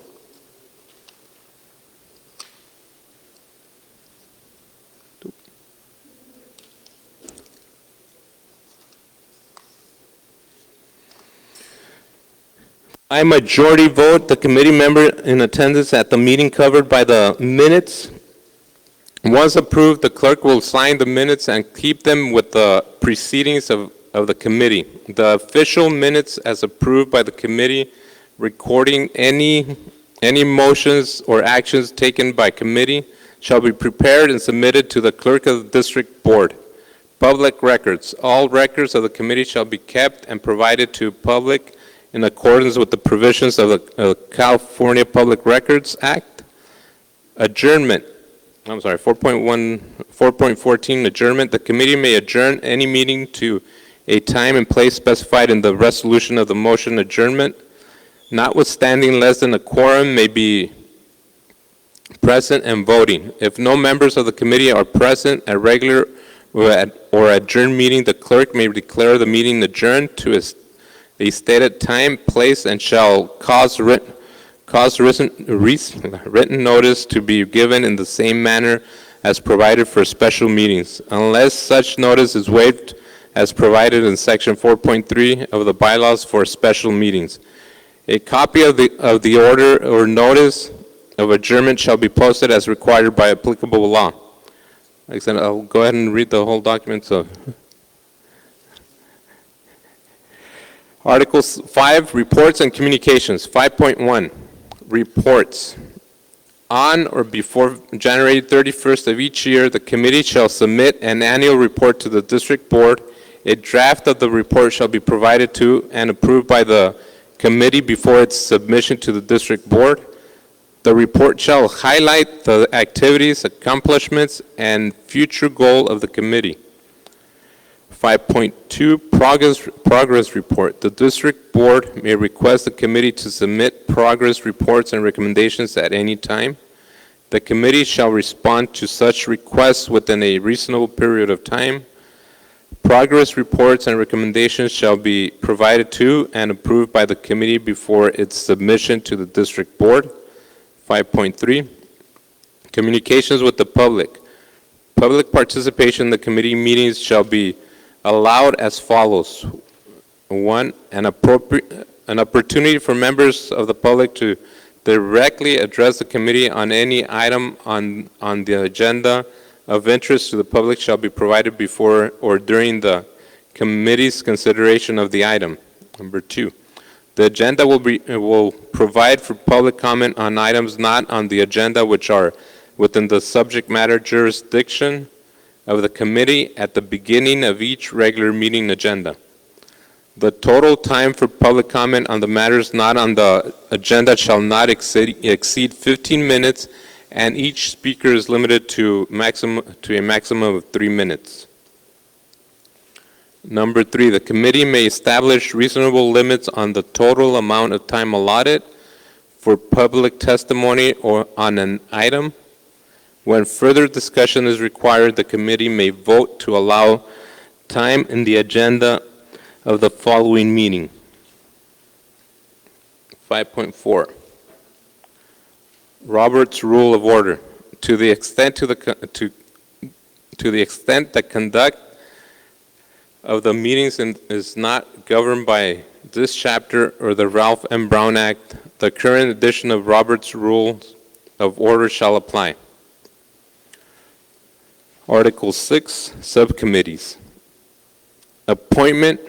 By majority vote, the committee member in attendance at the meeting covered by the minutes. Once approved, the clerk will sign the minutes and keep them with the proceedings of the committee. The official minutes as approved by the committee recording any motions or actions taken by committee shall be prepared and submitted to the clerk of the district board. Public records. All records of the committee shall be kept and provided to public in accordance with the provisions of the California Public Records Act. Adjournment. 4.14, adjournment. The committee may adjourn any meeting to a time and place specified in the resolution of the motion adjournment, notwithstanding less than a quorum may be present and voting. If no members of the committee are present at regular or adjourned meeting, the clerk may declare the meeting adjourned to a stated time, place, and shall cause written notice to be given in the same manner as provided for special meetings, unless such notice is waived as provided in section 4.3 of the bylaws for special meetings. A copy of the order or notice of adjournment shall be posted as required by applicable law. Like I said, I'll go ahead and read the whole document. So, Article 5, Reports and Communications. 5.1, Reports. On or before January 31st of each year, the committee shall submit an annual report to the district board. A draft of the report shall be provided to and approved by the committee before its submission to the district board. The report shall highlight the activities, accomplishments, and future goal of the committee. 5.2, Progress Report. The district board may request the committee to submit progress reports and recommendations at any time. The committee shall respond to such requests within a reasonable period of time. Progress reports and recommendations shall be provided to and approved by the committee before its submission to the district board. 5.3, Communications with the public. Public participation in the committee meetings shall be allowed as follows. 1, an opportunity for members of the public to directly address the committee on any item on the agenda of interest to the public shall be provided before or during the committee's consideration of the item. Number 2, the agenda will provide for public comment on items not on the agenda which are within the subject matter jurisdiction of the committee at the beginning of each regular meeting agenda. The total time for public comment on the matters not on the agenda shall not exceed 15 minutes, and each speaker is limited to a maximum of 3 minutes. Number 3, the committee may establish reasonable limits on the total amount of time allotted for public testimony or on an item. When further discussion is required, the committee may vote to allow time in the agenda of the following meeting. 5.4, Robert's Rule of Order. To the extent that conduct of the meetings is not governed by this chapter or the Ralph M. Brown Act, the current edition of Robert's Rules of Order shall apply. Article 6, Subcommittees. Appointment.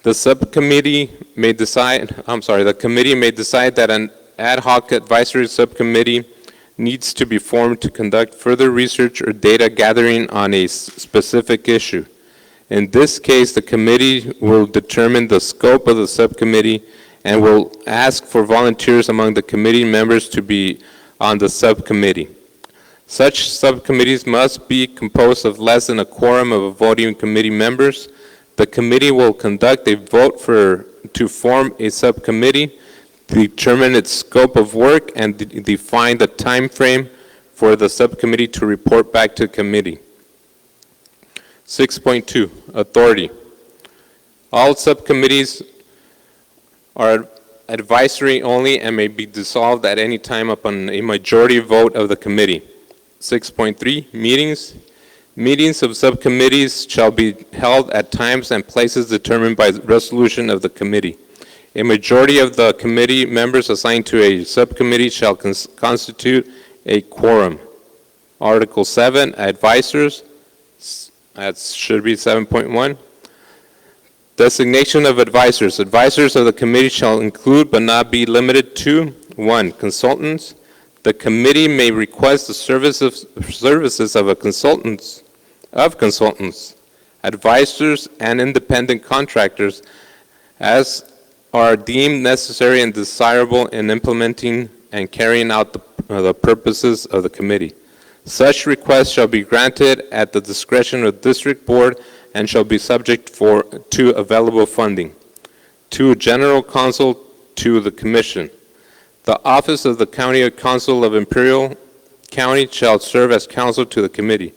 The committee may decide that an ad hoc advisory subcommittee needs to be formed to conduct further research or data gathering on a specific issue. In this case, the committee will determine the scope of the subcommittee and will ask for volunteers among the committee members to be on the subcommittee. Such subcommittees must be composed of less than a quorum of voting committee members. The committee will conduct a vote to form a subcommittee, determine its scope of work, and define the time frame for the subcommittee to report back to the committee. 6.2, Authority. All subcommittees are advisory only and may be dissolved at any time upon a majority vote of the committee. 6.3, Meetings. Meetings of subcommittees shall be held at times and places determined by resolution of the committee. A majority of the committee members assigned to a subcommittee shall constitute a quorum. Article 7, Advisors. That should be 7.1. Designation of advisors. Advisors of the committee shall include but not be limited to 1, consultants. The committee may request the services of consultants, advisors, and independent contractors as are deemed necessary and desirable in implementing and carrying out the purposes of the committee. Such requests shall be granted at the discretion of the district board and shall be subject to available funding. 2, general counsel to the commission. The office of the County Council of Imperial County shall serve as counsel to the committee.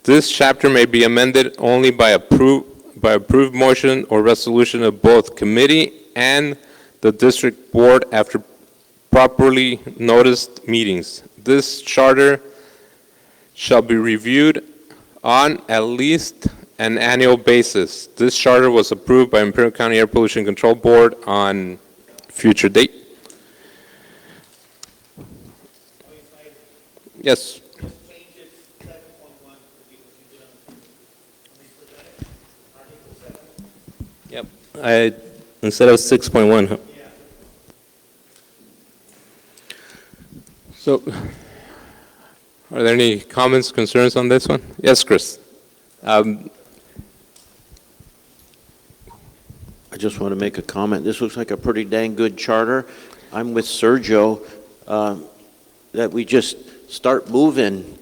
This chapter may be amended only by approved motion or resolution of both committee and the district board after properly noticed meetings. This charter shall be reviewed on at least an annual basis. This charter was approved by Imperial County Air Pollution Control Board on future date. Yes. Yep. Instead of 6.1. Huh? So, are there any comments, concerns on this one? Yes, Chris. I just want to make a comment. This looks like a pretty dang good charter. I'm with Sergio that we just start moving.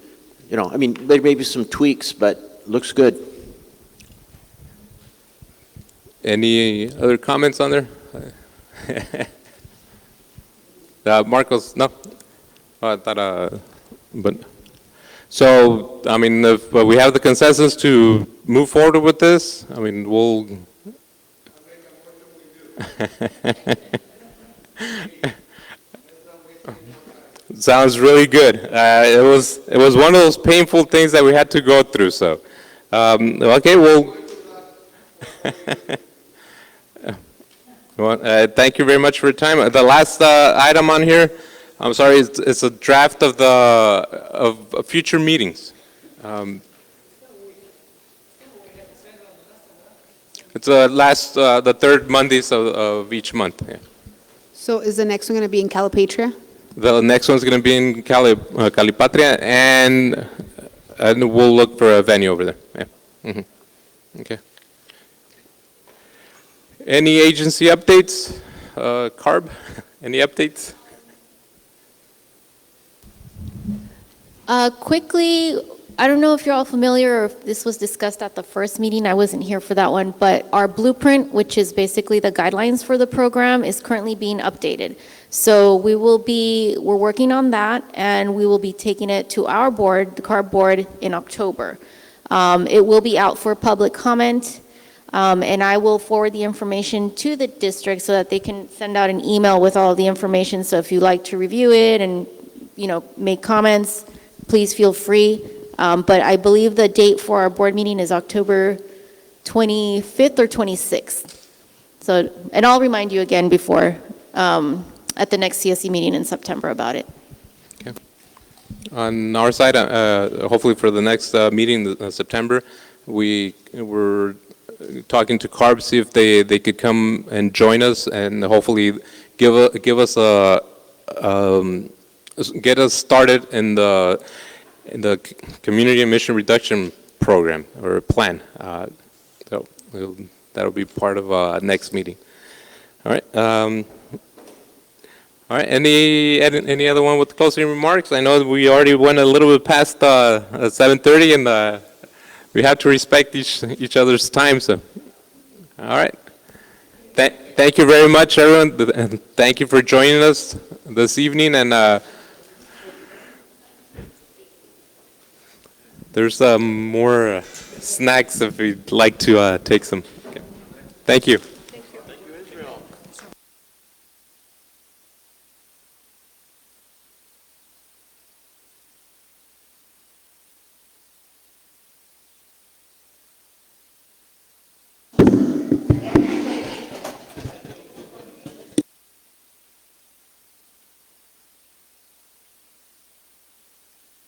You know, I mean, there may be some tweaks, but looks good. Any other comments on there? Marcos, no? Oh, I thought, but, so, I mean, if we have the consensus to move forward with this, I mean, we'll. Sounds really good. It was one of those painful things that we had to go through, so. Okay, well. Well, thank you very much for your time. The last item on here, I'm sorry, it's a draft of future meetings. It's the third Mondays of each month. Yeah. So is the next one going to be in Calipatria? The next one's going to be in Calipatria, and we'll look for a venue over there. Yeah. Mm-hmm. Okay. Any agency updates? CARB, any updates? Quickly, I don't know if you're all familiar or if this was discussed at the first meeting. I wasn't here for that one, but our blueprint, which is basically the guidelines for the program, is currently being updated. So we're working on that, and we will be taking it to our board, the CARB board, in October. It will be out for public comment. And I will forward the information to the district so that they can send out an email with all the information. So if you'd like to review it and, make comments, please feel free. But I believe the date for our board meeting is October 25th or 26th. So, and I'll remind you again before, at the next CSC meeting in September about it. Okay. On our side, hopefully for the next meeting in September, we're talking to CARB, see if they could come and join us and hopefully give us get us started in the community emission reduction program or plan. So that'll be part of next meeting. All right. All right. Any other one with closing remarks? I know we already went a little bit past 7:30 and. We have to respect each other's time, so. All right. Thank you very much, everyone. And thank you for joining us this evening. And there's more snacks if you'd like to take some. Okay. Thank you.